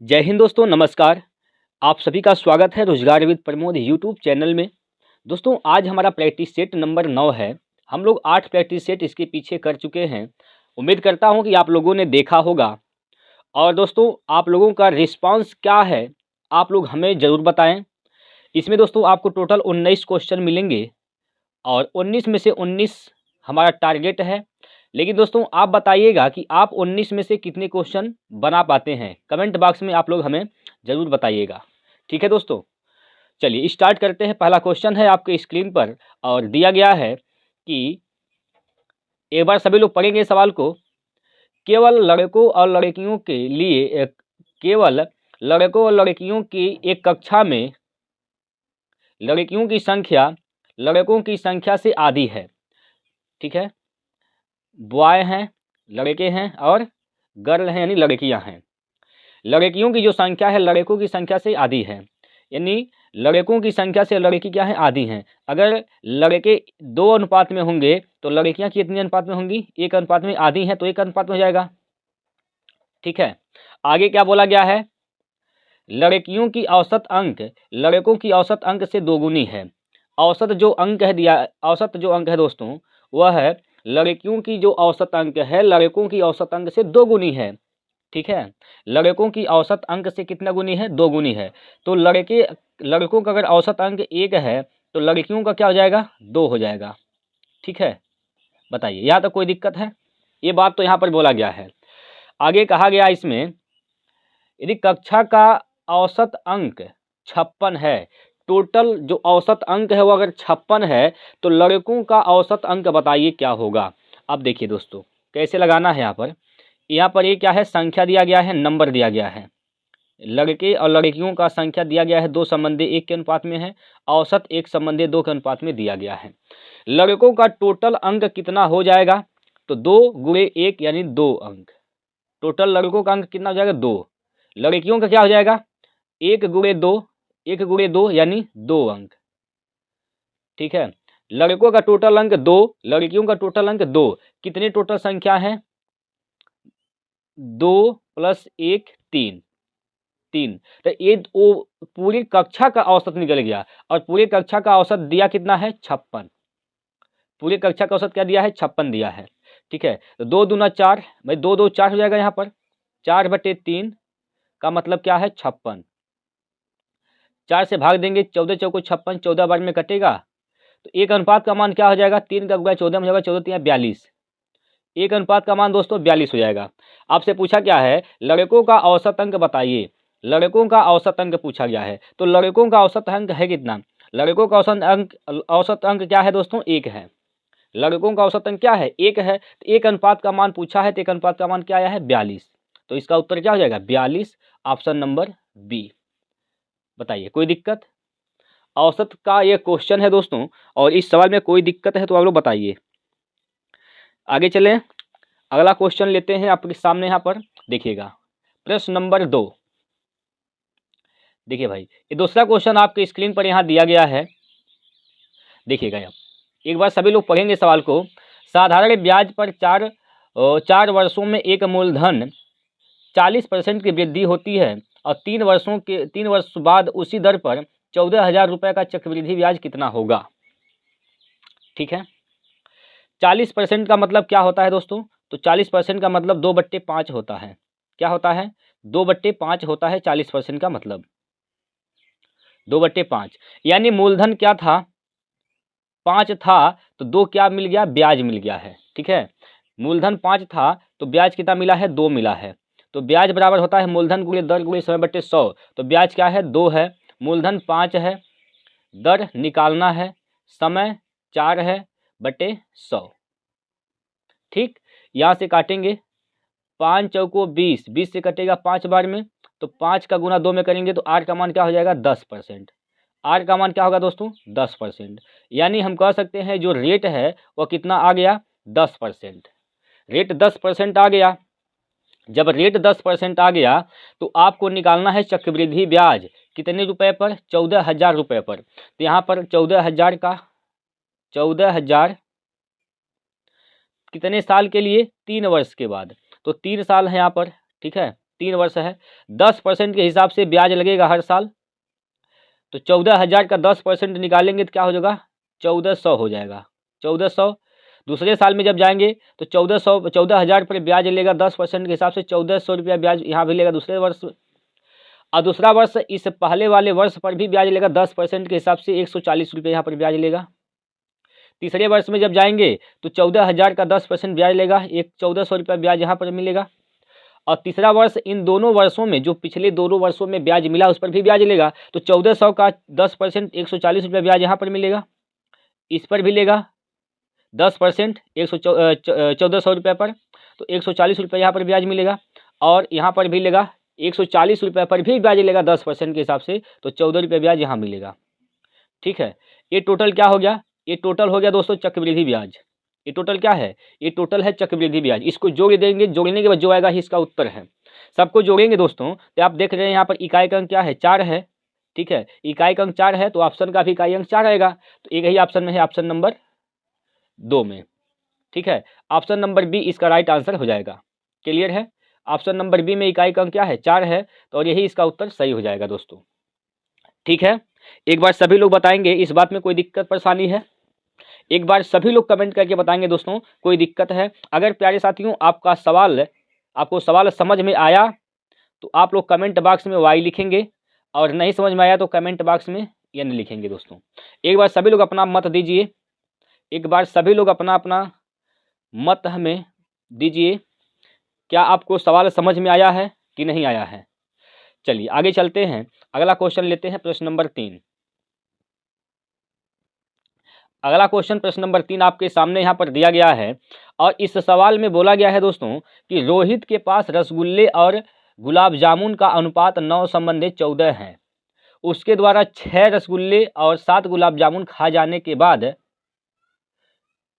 जय हिंद दोस्तों, नमस्कार। आप सभी का स्वागत है रोजगार विद प्रमोद यूट्यूब चैनल में। दोस्तों, आज हमारा प्रैक्टिस सेट नंबर 9 है। हम लोग 8 प्रैक्टिस सेट इसके पीछे कर चुके हैं। उम्मीद करता हूं कि आप लोगों ने देखा होगा। और दोस्तों, आप लोगों का रिस्पांस क्या है, आप लोग हमें ज़रूर बताएं। इसमें दोस्तों आपको टोटल 19 क्वेश्चन मिलेंगे और 19 में से 19 हमारा टारगेट है। लेकिन दोस्तों, आप बताइएगा कि आप 19 में से कितने क्वेश्चन बना पाते हैं। कमेंट बॉक्स में आप लोग हमें ज़रूर बताइएगा। ठीक है दोस्तों, चलिए स्टार्ट करते हैं। पहला क्वेश्चन है आपके स्क्रीन पर और दिया गया है कि एक बार सभी लोग पढ़ेंगे सवाल को। केवल लड़कों और लड़कियों के लिए केवल लड़कों और लड़कियों की एक कक्षा में लड़कियों की संख्या लड़कों की संख्या से आधी है। ठीक है, बॉय हैं, लड़के हैं और गर्ल हैं यानी लड़कियां हैं। लड़कियों की जो संख्या है लड़कों की संख्या से आधी है, यानी लड़कों की संख्या से लड़की क्या है, आधी हैं। अगर लड़के 2 अनुपात में होंगे तो लड़कियां कितनी अनुपात में होंगी, 1 अनुपात में। आधी हैं तो 1 अनुपात में हो जाएगा। ठीक है, आगे क्या बोला गया है, लड़कियों की औसत अंक लड़कों की औसत अंक से दोगुनी है। औसत जो अंक है औसत जो अंक है दोस्तों, वह है लड़कियों की जो औसत अंक है लड़कों की औसत अंक से दोगुनी है। ठीक है, लड़कों की औसत अंक से कितना गुनी है, 2 गुनी है। तो लड़कों का अगर औसत अंक 1 है तो लड़कियों का क्या हो जाएगा, 2 हो जाएगा। ठीक है, बताइए यहाँ तक कोई दिक्कत है। ये बात तो यहाँ पर बोला गया है। आगे कहा गया इसमें, यदि कक्षा का औसत अंक 56 है, टोटल जो औसत अंक है वो अगर 56 है तो लड़कों का औसत अंक बताइए क्या होगा। अब देखिए दोस्तों, कैसे लगाना है। यहाँ पर ये क्या है, संख्या दिया गया है, नंबर दिया गया है। लड़के और लड़कियों का संख्या दिया गया है 2 संबंधी 1 के अनुपात में है। औसत 1 संबंधी 2 के अनुपात में दिया गया है। लड़कों का टोटल अंक कितना हो जाएगा, तो 2 गुणे 1 यानी 2 अंक। टोटल लड़कों का अंक कितना हो जाएगा, 2। लड़कियों का क्या हो जाएगा, 1 गुणे 2, 1 गुणे 2 यानी 2 अंक। ठीक है, लड़कों का टोटल अंक 2, लड़कियों का टोटल अंक 2। कितने टोटल संख्या है, 2 + 1 3। तो ये पूरी कक्षा का औसत निकल गया। और पूरी कक्षा का औसत दिया कितना है, 56। पूरी कक्षा का औसत क्या दिया है, 56 दिया है। ठीक है, तो 2 दूना 4, भाई 2 2 4 हो जाएगा। यहाँ पर 4/3 का मतलब क्या है, 56। 4 से भाग देंगे, 14 चौको 56, 14 बार में कटेगा। तो 1 अनुपात का मान क्या हो जाएगा, 3 का गुणा 14 में हो जाएगा, 14 3 42। 1 अनुपात का मान दोस्तों 42 हो जाएगा। आपसे पूछा क्या है, लड़कों का औसत अंक बताइए। लड़कों का औसत अंक पूछा गया है, तो लड़कों का औसत अंक है कितना, लड़कों का औसत अंक क्या है दोस्तों, 1 है। लड़कों का औसत अंक क्या है, 1 है। तो 1 अनुपात का मान पूछा है, तो 1 अनुपात का मान क्या आया है, 42। तो इसका उत्तर क्या हो जाएगा, 42, ऑप्शन नंबर बी। बताइए कोई दिक्कत। औसत का ये क्वेश्चन है दोस्तों, और इस सवाल में कोई दिक्कत है तो आप लोग बताइए। आगे चलें, अगला क्वेश्चन लेते हैं आपके सामने। यहाँ पर देखिएगा, प्रश्न नंबर 2। देखिए भाई, ये दूसरा क्वेश्चन आपके स्क्रीन पर यहाँ दिया गया है। देखिएगा, आप एक बार सभी लोग पढ़ेंगे सवाल को। साधारण ब्याज पर 4 वर्षों में एक मूलधन 40% की वृद्धि होती है और 3 वर्ष बाद उसी दर पर 14,000 रुपये का चक्रवृद्धि ब्याज कितना होगा। ठीक है, 40% का मतलब क्या होता है दोस्तों, तो 40% का मतलब 2/5 होता है। क्या होता है, 2/5 होता है 40% का मतलब 2/5। यानी मूलधन क्या था, 5 था, तो 2 क्या मिल गया, ब्याज मिल गया है। ठीक है, मूलधन 5 था तो ब्याज कितना मिला है, 2 मिला है। तो ब्याज बराबर होता है मूलधन गुणे दर गुणे समय बटे 100। तो ब्याज क्या है, 2 है, मूलधन 5 है, दर निकालना है, समय 4 है बटे 100। ठीक, यहाँ से काटेंगे, 5 चौको 20, 20 से कटेगा 5 बार में, तो 5 का गुना 2 में करेंगे तो आर का मान क्या हो जाएगा, 10%। आर का मान क्या होगा दोस्तों, 10%। यानी हम कह सकते हैं जो रेट है वह कितना आ गया, 10%। रेट 10% आ गया। जब रेट 10% आ गया तो आपको निकालना है चक्रवृद्धि ब्याज कितने रुपए पर, 14,000 रुपये पर। तो यहाँ पर 14,000 कितने साल के लिए, 3 वर्ष के बाद। तो 3 साल है यहाँ पर। ठीक है, 3 वर्ष है, 10% के हिसाब से ब्याज लगेगा हर साल। तो 14,000 का 10% निकालेंगे तो क्या हो जाएगा, 1400 हो जाएगा। 1400 दूसरे साल में जब जाएंगे तो 14,000 पर ब्याज लेगा 10% के हिसाब से, 1400 रुपया ब्याज यहाँ भी लेगा दूसरे वर्ष। और दूसरा वर्ष इस पहले वाले वर्ष पर भी ब्याज लेगा 10% के हिसाब से, 140 रुपये यहाँ पर ब्याज लेगा। तीसरे वर्ष में जब जाएंगे तो 14,000 का 10% ब्याज लेगा, 1400 रुपया ब्याज यहाँ पर मिलेगा। और तीसरा वर्ष इन दोनों वर्षों में जो पिछले दोनों वर्षों में ब्याज मिला उस पर भी ब्याज लेगा, तो 1400 का 10% 140 रुपया ब्याज यहाँ पर मिलेगा। इस पर भी लेगा 10% 1400 रुपये पर, तो 140 रुपये यहाँ पर ब्याज मिलेगा। और यहाँ पर भी लेगा 140 रुपये पर भी ब्याज लेगा 10% के हिसाब से, तो 14 रुपये ब्याज यहाँ मिलेगा। ठीक है, ये टोटल क्या हो गया, ये टोटल हो गया दोस्तों चक्रवृद्धि ब्याज। ये टोटल क्या है, ये टोटल है चक्रवृद्धि ब्याज। इसको जोड़ देंगे, जोड़ने के बाद जो आएगा ही इसका उत्तर है। सबको जोड़ेंगे दोस्तों, तो आप देख रहे हैं यहाँ पर इकाई का अंक क्या है, 4 है। ठीक है, इकाई का अंक 4 है तो ऑप्शन का भी इकाई अंक 4 आएगा। तो एक ही ऑप्शन में है, ऑप्शन नंबर 2 में। ठीक है, ऑप्शन नंबर बी इसका राइट आंसर हो जाएगा। क्लियर है, ऑप्शन नंबर बी में इकाई का अंक क्या है, 4 है, तो और यही इसका उत्तर सही हो जाएगा दोस्तों। ठीक है, एक बार सभी लोग बताएंगे इस बात में कोई दिक्कत परेशानी है, एक बार सभी लोग कमेंट करके बताएंगे दोस्तों कोई दिक्कत है। अगर प्यारे साथियों आपको सवाल समझ में आया तो आप लोग कमेंट बॉक्स में वाई लिखेंगे, और नहीं समझ में आया तो कमेंट बॉक्स में एन लिखेंगे दोस्तों। एक बार सभी लोग अपना मत दीजिए, एक बार सभी लोग अपना अपना मत हमें दीजिए, क्या आपको सवाल समझ में आया है कि नहीं आया है। चलिए आगे चलते हैं, अगला क्वेश्चन लेते हैं, प्रश्न नंबर 3। अगला क्वेश्चन प्रश्न नंबर 3 आपके सामने यहाँ पर दिया गया है, और इस सवाल में बोला गया है दोस्तों कि रोहित के पास रसगुल्ले और गुलाब जामुन का अनुपात 9:14 है। उसके द्वारा 6 रसगुल्ले और 7 गुलाब जामुन खा जाने के बाद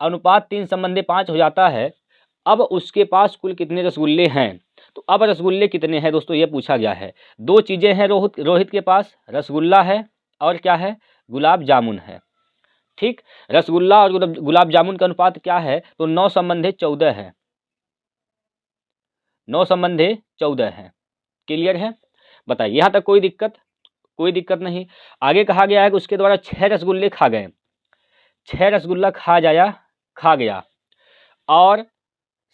अनुपात 3:5 हो जाता है। अब उसके पास कुल कितने रसगुल्ले हैं। तो अब रसगुल्ले कितने हैं दोस्तों, ये पूछा गया है। दो चीज़ें हैं रोहित के पास, रसगुल्ला है और क्या है, गुलाब जामुन है। ठीक, रसगुल्ला और गुलाब जामुन का अनुपात क्या है, तो 9:14 है, 9:14 है। क्लियर है, बताइए यहाँ तक कोई दिक्कत नहीं। आगे कहा गया है कि उसके द्वारा 6 रसगुल्ले खा गए, 6 रसगुल्ला खा गया और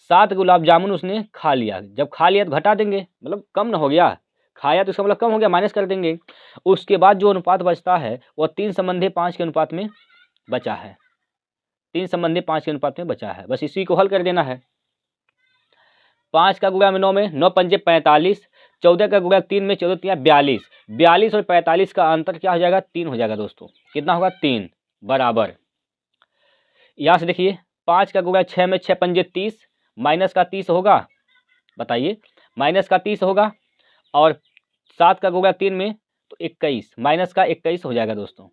7 गुलाब जामुन उसने खा लिया। जब खा लिया तो घटा देंगे, मतलब कम ना हो गया, खाया तो इसका मतलब कम हो गया, माइनस कर देंगे। उसके बाद जो अनुपात बचता है वह 3:5 के अनुपात में बचा है, 3:5 के अनुपात में बचा है। बस इसी को हल कर देना है। 5 का गुणा में 9 में 9 पंजे 45, 14 का गुणा 3 में 14 3 42, 42 और 45 का अंतर क्या हो जाएगा, 3 हो जाएगा दोस्तों। कितना होगा, 3 बराबर। यहाँ से देखिए 5 का गुणा 6 में 6 पंजे 30, माइनस का 30 होगा, बताइए माइनस का 30 होगा, और 7 का गुणा 3 में तो 21, माइनस का 21 हो जाएगा दोस्तों,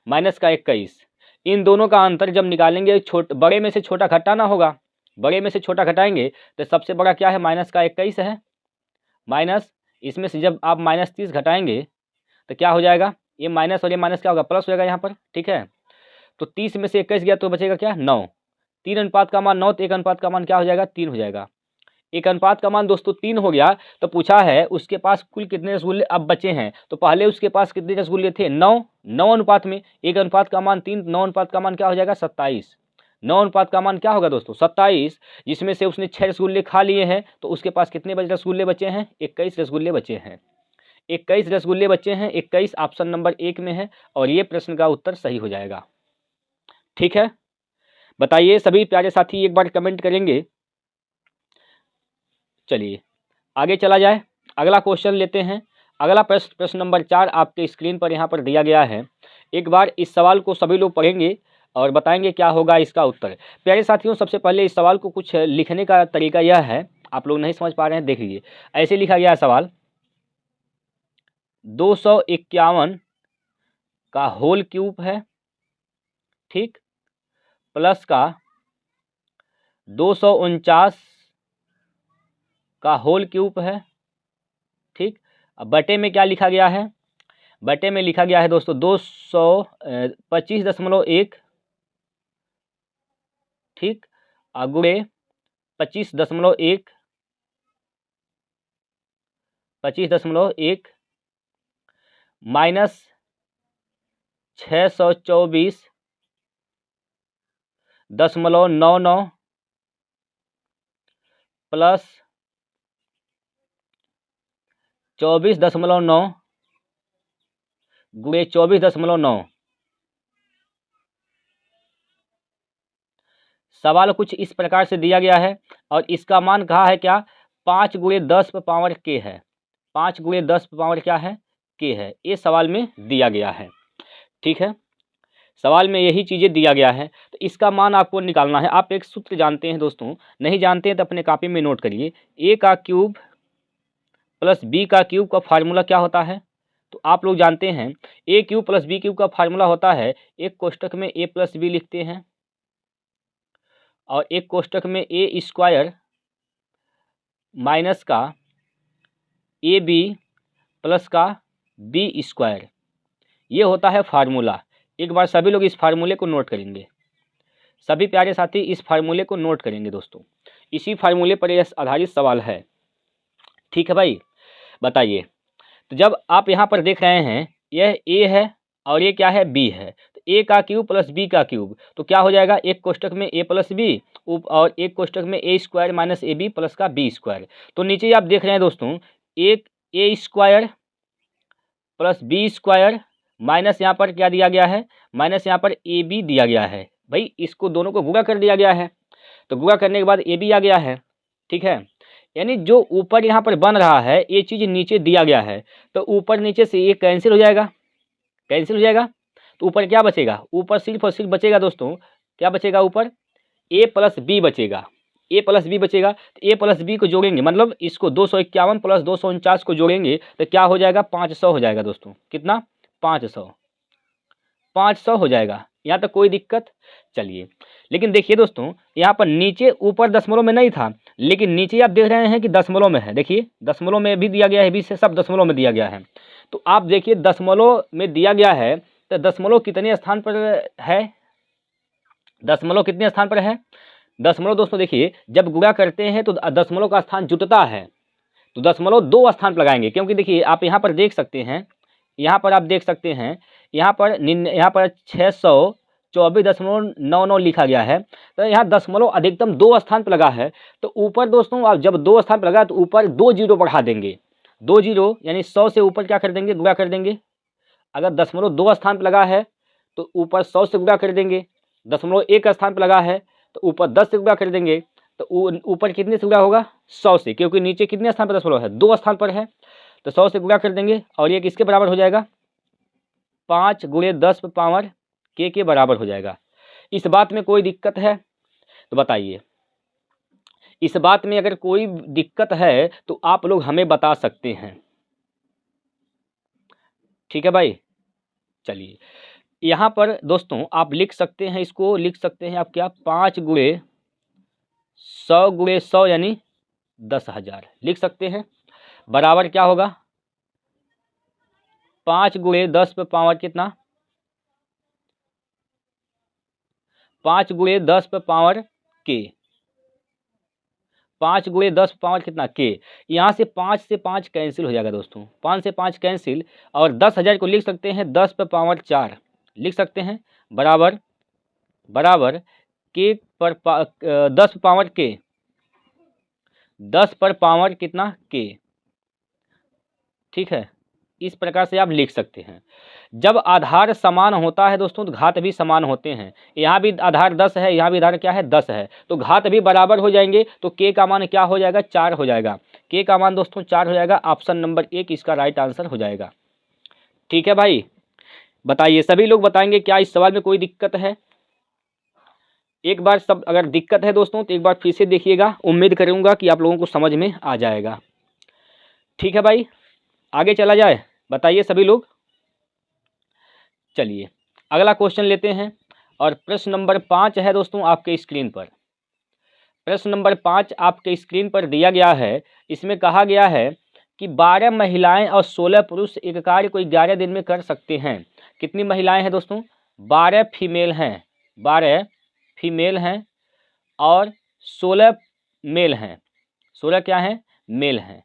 माइनस का 21। इन दोनों का अंतर जब निकालेंगे, बड़े में से छोटा घटाना होगा, बड़े में से छोटा घटाएंगे तो सबसे बड़ा क्या है, माइनस का 21 है। माइनस इसमें से जब आप माइनस 30 घटाएंगे तो क्या हो जाएगा, ये माइनस और ये माइनस क्या होगा, प्लस हो जाएगा यहाँ पर। ठीक है, तो 30 में से 21 गया तो बचेगा क्या, 9। 3 अनुपात का मान 9, तो 1 अनुपात का मान क्या हो जाएगा, 3 हो जाएगा। 1 अनुपात का मान दोस्तों 3 हो गया। तो पूछा है उसके पास कुल कितने रसगुल्ले अब बचे हैं, तो पहले उसके पास कितने रसगुल्ले थे, 9। 9 अनुपात में 1 अनुपात का मान 3, 9 अनुपात का मान क्या हो जाएगा, 27। 9 अनुपात का मान क्या होगा दोस्तों, 27, जिसमें से उसने 6 रसगुल्ले खा लिए हैं, तो उसके पास कितने रसगुल्ले बचे हैं, 21 रसगुल्ले बचे हैं। 21 रसगुल्ले बचे हैं, 21 ऑप्शन नंबर 1 में है, और ये प्रश्न का उत्तर सही हो जाएगा। ठीक है, बताइए सभी प्यारे साथी एक बार कमेंट करेंगे। चलिए आगे चला जाए, अगला क्वेश्चन लेते हैं। अगला प्रश्न नंबर 4 आपके स्क्रीन पर यहाँ पर दिया गया है। एक बार इस सवाल को सभी लोग पढ़ेंगे और बताएंगे क्या होगा इसका उत्तर। प्यारे साथियों, सबसे पहले इस सवाल को कुछ लिखने का तरीका यह है, आप लोग नहीं समझ पा रहे हैं, देख लीजिए। ऐसे लिखा गया है सवाल, 251 का होल क्यूब है, ठीक, प्लस का 249 का होल क्यूब है, ठीक। अब बटे में क्या लिखा गया है, बटे में लिखा गया है दोस्तों 225.1, ठीक, गुणे 25.1 25.1 माइनस 624.99 प्लस 24.9 गुणे 24.9। सवाल कुछ इस प्रकार से दिया गया है और इसका मान कहा है क्या, 5 गुणे 10 पे पावर के है। 5 गुणे 10 पे पावर क्या है, के है। ये सवाल में दिया गया है। ठीक है, सवाल में यही चीज़ें दिया गया है, तो इसका मान आपको निकालना है। आप एक सूत्र जानते हैं दोस्तों, नहीं जानते हैं तो अपने कॉपी में नोट करिए। ए का क्यूब प्लस बी का क्यूब का फार्मूला क्या होता है, तो आप लोग जानते हैं ए क्यूब प्लस बी क्यूब का फार्मूला होता है, एक कोष्टक में ए प्लस बी लिखते हैं और एक कोष्टक में ए स्क्वायर माइनस का ए बी प्लस का बी स्क्वायर, ये होता है फार्मूला। एक बार सभी लोग इस फार्मूले को नोट करेंगे, सभी प्यारे साथी इस फार्मूले को नोट करेंगे दोस्तों। इसी फार्मूले पर यह आधारित सवाल है। ठीक है भाई, बताइए। तो जब आप यहाँ पर देख रहे हैं यह ए है और ये क्या है, बी है, तो ए का क्यूब प्लस बी का क्यूब तो क्या हो जाएगा, एक कोष्टक में ए प्लस बी और एक कोष्टक में A square minus A B plus का बी स्क्वायर। तो नीचे आप देख रहे हैं दोस्तों, एक A square plus B square minus यहाँ पर क्या दिया गया है, माइनस यहाँ पर ए बी दिया गया है। भाई इसको दोनों को गुणा कर दिया गया है, तो गुणा करने के बाद ए बी आ गया है। ठीक है, यानी जो ऊपर यहाँ पर बन रहा है ये चीज़ नीचे दिया गया है, तो ऊपर नीचे से ये कैंसिल हो जाएगा, कैंसिल हो जाएगा। तो ऊपर क्या बचेगा, ऊपर सिर्फ और सिर्फ बचेगा दोस्तों, क्या बचेगा ऊपर, ए प्लस बी बचेगा। ए प्लस बी बचेगा, तो ए प्लस बी को जोड़ेंगे, मतलब इसको 251 प्लस 249 को जोड़ेंगे तो क्या हो जाएगा, 500 हो जाएगा दोस्तों। कितना, 500 हो जाएगा। यहाँ तक कोई दिक्कत। चलिए, लेकिन देखिए दोस्तों यहाँ पर नीचे ऊपर दशमलव में नहीं था, लेकिन नीचे आप देख रहे हैं कि दशमलव में है। देखिए दशमलव में भी दिया गया है, भी से सब दशमलव में दिया गया है। तो आप देखिए दशमलव में दिया गया है, तो दशमलव कितने स्थान पर है, दशमलव कितने स्थान पर है, दशमलव दोस्तों देखिए जब गुणा करते हैं तो दशमलव का स्थान जुटता है, तो दशमलव 2 स्थान पर लगाएंगे। क्योंकि देखिए आप यहाँ पर देख सकते हैं, यहाँ पर आप देख सकते हैं, यहाँ पर 624.99 लिखा गया है, तो यहाँ दशमलव अधिकतम 2 स्थान पर लगा है। तो ऊपर दोस्तों आप जब 2 स्थान पर लगा तो ऊपर 2 जीरो बढ़ा देंगे, 2 जीरो यानी 100 से ऊपर क्या कर देंगे, गुणा कर देंगे। अगर दशमलव 2 स्थान पर लगा है तो ऊपर 100 से गुणा कर देंगे, दशमलव 1 स्थान पर लगा है तो ऊपर 10 से गुणा कर देंगे, तो ऊपर कितने से गुणा होगा, 100 से, क्योंकि नीचे कितने स्थान पर दशमलव है, 2 स्थान पर है, तो 100 से गुणा कर देंगे और ये किसके बराबर हो जाएगा, 5 गुणे 10 पावर के बराबर हो जाएगा। इस बात में कोई दिक्कत है तो बताइए, इस बात में अगर कोई दिक्कत है तो आप लोग हमें बता सकते हैं। ठीक है भाई, चलिए यहाँ पर दोस्तों आप लिख सकते हैं, इसको लिख सकते हैं आप क्या, 5 गुणे 100 यानी 10,000 लिख सकते हैं, बराबर क्या होगा, 5 गुणे 10 पे पावर कितना, 5 गुणे 10 पे पावर के, 5 गुणे 10 पावर कितना के। यहाँ से 5 से 5 कैंसिल हो जाएगा दोस्तों, 5 से 5 कैंसिल, और 10,000 को लिख सकते हैं 10 पे पावर 4 लिख सकते हैं, बराबर बराबर के पर 10 पावर के, 10 पर पावर कितना के। ठीक है, इस प्रकार से आप लिख सकते हैं। जब आधार समान होता है दोस्तों तो घात भी समान होते हैं। यहाँ भी आधार 10 है, यहाँ भी आधार क्या है, 10 है, तो घात भी बराबर हो जाएंगे, तो के का मान क्या हो जाएगा, 4 हो जाएगा। के का मान दोस्तों 4 हो जाएगा। ऑप्शन नंबर 1 इसका राइट आंसर हो जाएगा। ठीक है भाई, बताइए, सभी लोग बताएंगे क्या इस सवाल में कोई दिक्कत है। एक बार सब अगर दिक्कत है दोस्तों तो एक बार फिर से देखिएगा, उम्मीद करूँगा कि आप लोगों को समझ में आ जाएगा। ठीक है भाई, आगे चला जाए, बताइए सभी लोग। चलिए अगला क्वेश्चन लेते हैं, और प्रश्न नंबर 5 है दोस्तों आपके स्क्रीन पर। प्रश्न नंबर 5 आपके स्क्रीन पर दिया गया है। इसमें कहा गया है कि 12 महिलाएं और 16 पुरुष एक कार्य को 11 दिन में कर सकते हैं। कितनी महिलाएं हैं दोस्तों, 12 फीमेल हैं, 12 फीमेल हैं और 16 मेल हैं, 16 क्या हैं, मेल हैं।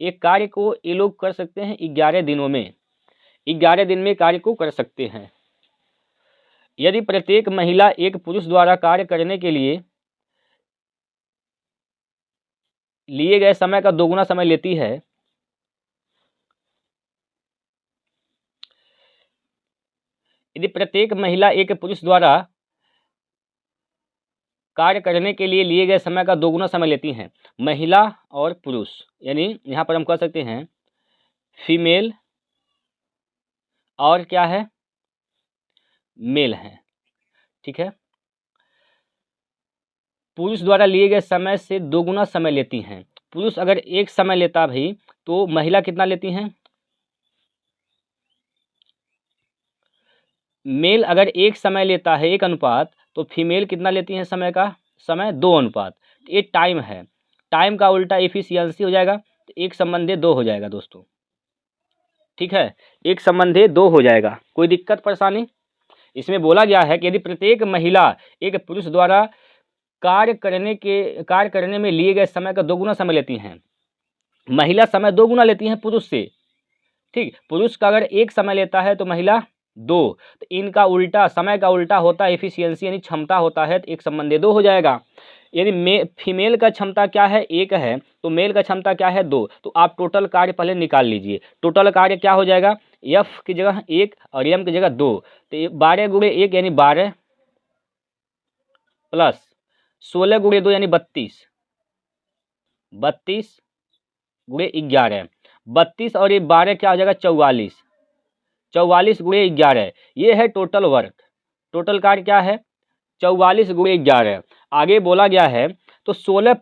एक कार्य को ये लोग कर सकते हैं 11 दिनों में, 11 दिन में कार्य को कर सकते हैं। यदि प्रत्येक महिला एक पुरुष द्वारा कार्य करने के लिए गए समय का दोगुना समय लेती है, यदि प्रत्येक महिला एक पुरुष द्वारा कार्य करने के लिए गए समय का दोगुना समय लेती हैं, महिला और पुरुष, यानी यहाँ पर हम कह सकते हैं फीमेल और क्या है, मेल है। ठीक है, पुरुष द्वारा लिए गए समय से दोगुना समय लेती हैं। पुरुष अगर एक समय लेता भाई तो महिला कितना लेती हैं, मेल अगर एक समय लेता है 1 अनुपात, तो फीमेल कितना लेती हैं समय का, समय 2 अनुपात। ये टाइम है, टाइम का उल्टा एफिशिएंसी हो जाएगा, तो 1/2 हो जाएगा दोस्तों। ठीक है, 1/2 हो जाएगा। कोई दिक्कत परेशानी? इसमें बोला गया है कि यदि प्रत्येक महिला एक पुरुष द्वारा कार्य करने में लिए गए समय का दोगुना समय लेती हैं, महिला समय 2 गुना लेती हैं पुरुष से। ठीक, पुरुष का अगर 1 समय लेता है तो महिला 2, तो इनका उल्टा, समय का उल्टा होता है एफिशिएंसी, यानी क्षमता होता है, तो 1/2 हो जाएगा। यदि फीमेल का क्षमता क्या है, 1 है, तो मेल का क्षमता क्या है, 2। तो आप टोटल कार्य पहले निकाल लीजिए। टोटल कार्य क्या हो जाएगा, एफ की जगह 1 और एम की जगह 2, तो 12 गुणे 1 यानी 12 प्लस 16 गुणे 2 यानी 32, 32 गुणे 11, 32 और ये 12 क्या हो जाएगा, 44, 44 गुणे 11, ये है टोटल वर्क। टोटल कार्य क्या है, 44 गुणे 11। आगे बोला गया है तो 16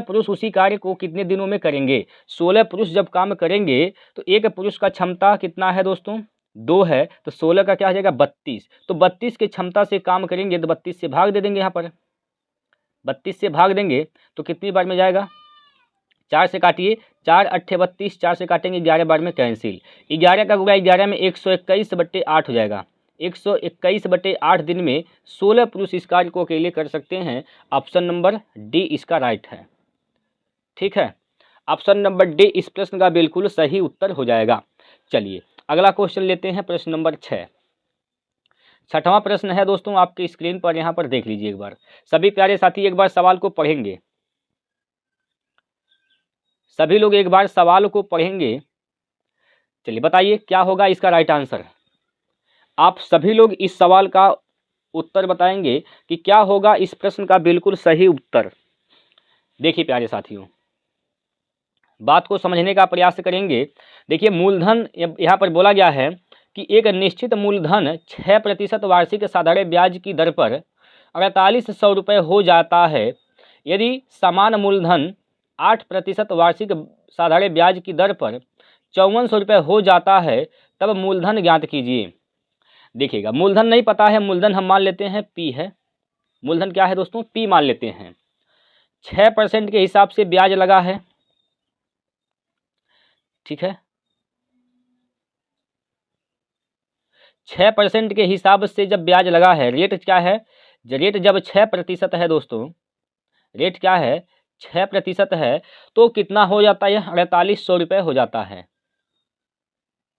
पुरुष उसी कार्य को कितने दिनों में करेंगे। 16 पुरुष जब काम करेंगे तो एक पुरुष का क्षमता कितना है दोस्तों, 2 है, तो 16 का क्या हो जाएगा, 32। तो 32 की क्षमता से काम करेंगे तो 32 से भाग दे देंगे, यहाँ पर 32 से भाग देंगे तो कितनी बार में जाएगा, 4 से काटिए, 4 8 32, 4 से काटेंगे 11 बार में कैंसिल। 11 का गुणा 11 में 121/8 हो जाएगा। 121/8 दिन में 16 पुरुष इस कार्य को अकेले कर सकते हैं। ऑप्शन नंबर डी इसका राइट है। ठीक है, ऑप्शन नंबर डी इस प्रश्न का बिल्कुल सही उत्तर हो जाएगा। चलिए अगला क्वेश्चन लेते हैं, प्रश्न नंबर 6। छठवां प्रश्न है दोस्तों, आपके स्क्रीन पर यहाँ पर देख लीजिए एक बार। सभी प्यारे साथी एक बार सवाल को पढ़ेंगे, सभी लोग एक बार सवाल को पढ़ेंगे। चलिए बताइए क्या होगा इसका राइट आंसर। आप सभी लोग इस सवाल का उत्तर बताएंगे कि क्या होगा इस प्रश्न का बिल्कुल सही उत्तर। देखिए प्यारे साथियों, बात को समझने का प्रयास करेंगे। देखिए मूलधन, यहाँ पर बोला गया है कि एक निश्चित मूलधन 6% वार्षिक साधारण ब्याज की दर पर 4800 रुपये हो जाता है। यदि समान मूलधन 8% वार्षिक साधारण ब्याज की दर पर 5400 रुपये हो जाता है, तब मूलधन ज्ञात कीजिए। देखिएगा, मूलधन नहीं पता है, मूलधन हम मान लेते हैं पी है। मूलधन क्या है दोस्तों, पी मान लेते हैं। 6% के हिसाब से ब्याज लगा है। ठीक है, 6% के हिसाब से जब ब्याज लगा है, रेट क्या है, रेट जब 6% है दोस्तों, रेट क्या है, 6% है, तो कितना हो जाता है, 4800 रुपये हो जाता है।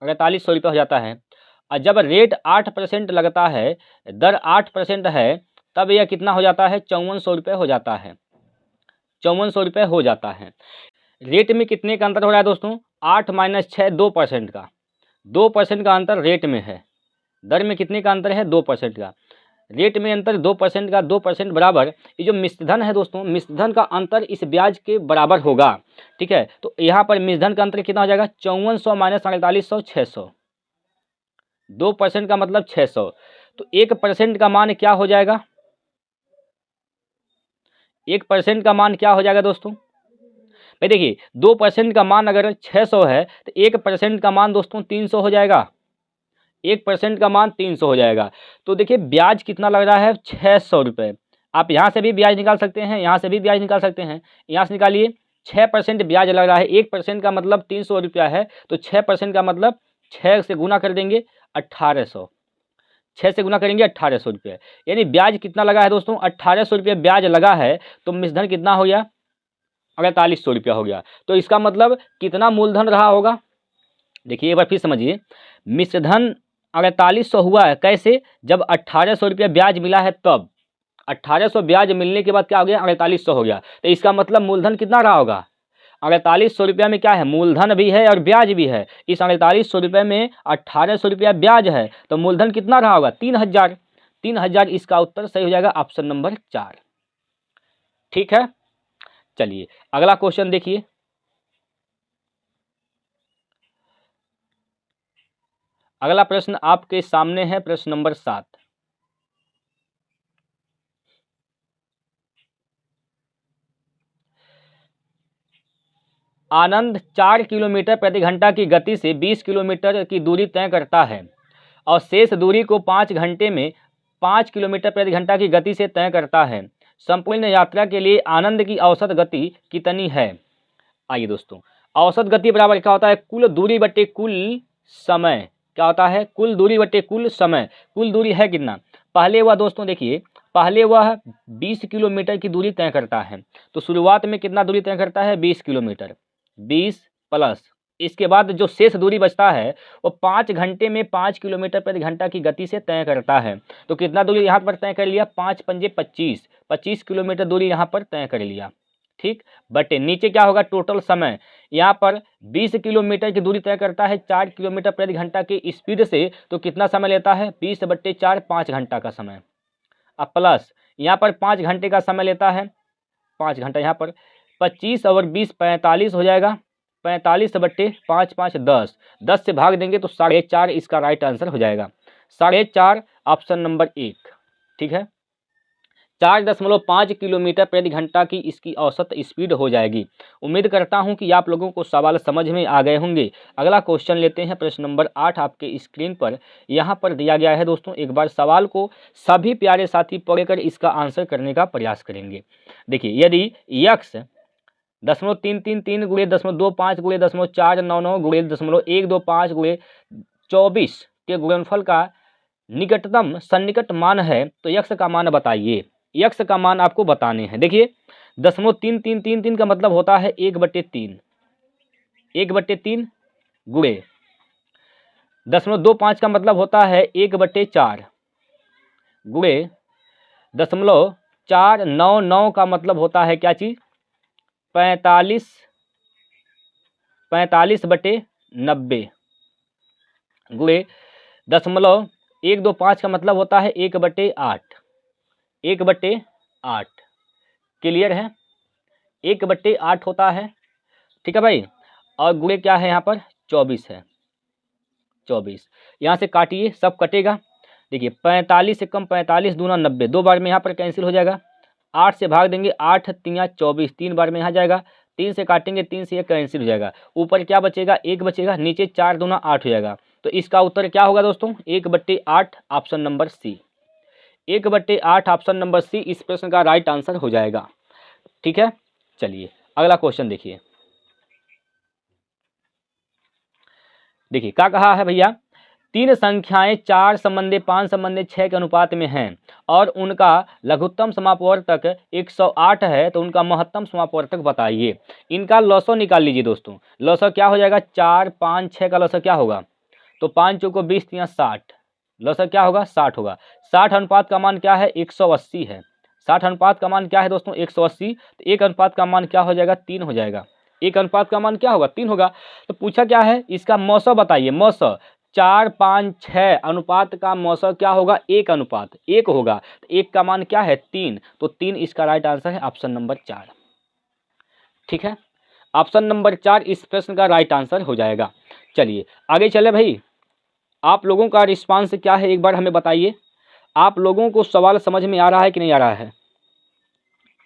4800 रुपये हो जाता है। और जब रेट 8% लगता है, दर 8% है, तब यह कितना हो जाता है, 5400 रुपये हो जाता है। 5400 रुपये हो जाता है। रेट में कितने का अंतर हो रहा है दोस्तों, 8 - 6 2% का, 2% का अंतर रेट में है। दर में कितने का अंतर है, 2% का। रेट में अंतर 2% का, 2% बराबर ये जो मिश्रधन है दोस्तों, मिश्रधन का अंतर इस ब्याज के बराबर होगा। ठीक है, तो यहाँ पर मिश्रधन का अंतर कितना हो जाएगा, 5400 - 4800, 600। 2% का मतलब 600, तो 1% का मान क्या हो जाएगा, 1% का मान क्या हो जाएगा दोस्तों। भाई देखिए 2% का मान अगर 600 है तो 1% का मान दोस्तों 300 हो जाएगा। 1% का मान 300 हो जाएगा। तो देखिए ब्याज कितना लग रहा है, 600 रुपये। आप यहाँ से भी ब्याज निकाल सकते हैं, यहाँ से भी ब्याज निकाल सकते हैं। यहाँ से निकालिए, 6% ब्याज लग रहा है, 1% का मतलब 300 रुपया है, तो 6% का मतलब 6 से गुना कर देंगे 1800, 6 से गुना करेंगे 1800 रुपये, यानी ब्याज कितना लगा है दोस्तों, 1800 रुपये ब्याज लगा है। तो मिश्रधन कितना हो गया, 4800 रुपया हो गया। तो इसका मतलब कितना मूलधन रहा होगा, देखिए एक बार फिर समझिए। मिश्रधन 4800 हुआ है, कैसे, जब 1800 रुपया ब्याज मिला है तब 1800 ब्याज मिलने के बाद क्या हो गया, 4800 हो गया। तो इसका मतलब मूलधन कितना रहा होगा, 4800 रुपया में क्या है, मूलधन भी है और ब्याज भी है। इस 4800 रुपये में 1800 रुपया ब्याज है, तो मूलधन कितना रहा होगा, 3000। 3000 इसका उत्तर सही हो जाएगा ऑप्शन नंबर 4। ठीक है, चलिए अगला क्वेश्चन देखिए। अगला प्रश्न आपके सामने है, प्रश्न नंबर 7। आनंद 4 किलोमीटर प्रति घंटा की गति से 20 किलोमीटर की दूरी तय करता है और शेष दूरी को 5 घंटे में 5 किलोमीटर प्रति घंटा की गति से तय करता है। संपूर्ण यात्रा के लिए आनंद की औसत गति कितनी है। आइए दोस्तों, औसत गति बराबर क्या होता है, कुल दूरी बटे कुल समय। क्या होता है, कुल दूरी बटे कुल समय। कुल दूरी है कितना, पहले वह दोस्तों देखिए, पहले वह 20 किलोमीटर की दूरी तय करता है। तो शुरुआत में कितना दूरी तय करता है, 20 किलोमीटर, 20 प्लस इसके बाद जो शेष दूरी बचता है वो 5 घंटे में 5 किलोमीटर प्रति घंटा की गति से तय करता है। तो कितना दूरी यहाँ पर तय कर लिया, 5 पंजे 25, 25 किलोमीटर दूरी यहाँ पर तय कर लिया। ठीक, बटे नीचे क्या होगा, टोटल समय। यहाँ पर 20 किलोमीटर की दूरी तय करता है 4 किलोमीटर प्रति घंटा की स्पीड से, तो कितना समय लेता है, 20/4, 5 घंटा का समय। अब प्लस यहाँ पर 5 घंटे का समय लेता है, 5 घंटा, यहाँ पर 25 और 20 45 हो जाएगा, 45/5, 5 10, 10 से भाग देंगे तो 4.5 इसका राइट आंसर हो जाएगा। 4.5 ऑप्शन नंबर 1। ठीक है, 4.5 किलोमीटर प्रति घंटा की इसकी औसत स्पीड हो जाएगी। उम्मीद करता हूं कि आप लोगों को सवाल समझ में आ गए होंगे। अगला क्वेश्चन लेते हैं, प्रश्न नंबर 8 आपके स्क्रीन पर यहाँ पर दिया गया है दोस्तों। एक बार सवाल को सभी प्यारे साथी पढ़कर इसका आंसर करने का प्रयास करेंगे। देखिए, यदि यक्स 0.333 गुणे 0.25 गुणे 0.499 गुणे 0.125 गुणे 24 के गुणनफल का निकटतम सन्निकट मान है, तो यक्स का मान बताइए। यक्स का मान आपको बताने हैं। देखिए 0.3333 का मतलब होता है 1/3, 1/3 गुणे 0.25 का मतलब होता है 1/4 गुणे 0.499 का मतलब होता है क्या चीज, 45/90 गुणे 0.125 का मतलब होता है 1/8, 1/8। क्लियर है, 1/8 होता है। ठीक है भाई, और गुणे क्या है यहाँ पर, 24 है, 24। यहाँ से काटिए, सब कटेगा। देखिए 45 से कम 45 दूना 90, 2 बार में यहाँ पर कैंसिल हो जाएगा। 8 से भाग देंगे, 8 तिया 24, 3 बार में यहाँ जाएगा। 3 से काटेंगे, 3 से 1 कैंसिल हो जाएगा। ऊपर क्या बचेगा, 1 बचेगा। नीचे 4 दूना 8 हो जाएगा। तो इसका उत्तर क्या होगा दोस्तों, 1/8 option number C. 1/8 option number C इस प्रश्न का राइट आंसर हो जाएगा। ठीक है, चलिए अगला क्वेश्चन देखिए। देखिए क्या कहा है भैया, 3 संख्याएं 4 संबंधी 5 संबंधी 6 के अनुपात में हैं और उनका लघुत्तम समापवर्तक 108 है, तो उनका महत्तम समापवर्तक बताइए। इनका लॉसो निकाल लीजिए दोस्तों। लॉसो क्या हो जाएगा, 4 5 6 का लॉसो क्या होगा, तो 5 चौको 20 या 60, लॉसो क्या होगा, 60 होगा। 60 अनुपात का मान क्या है, 180 है। 60 अनुपात का मान क्या है दोस्तों, 180। तो 1 अनुपात का मान क्या हो जाएगा, 3 हो जाएगा। 1 अनुपात का मान क्या होगा, 3 होगा। तो पूछा क्या है, इसका मौसम बताइए। मौसम 4 5 6 अनुपात का मौसम क्या होगा, 1 अनुपात 1 होगा। तो 1 का मान क्या है, 3। तो 3 इसका राइट आंसर है ऑप्शन नंबर 4। ठीक है, ऑप्शन नंबर 4 इस प्रश्न का राइट आंसर हो जाएगा। चलिए आगे चले भाई, आप लोगों का रिस्पांस क्या है एक बार हमें बताइए। आप लोगों को सवाल समझ में आ रहा है कि नहीं आ रहा है,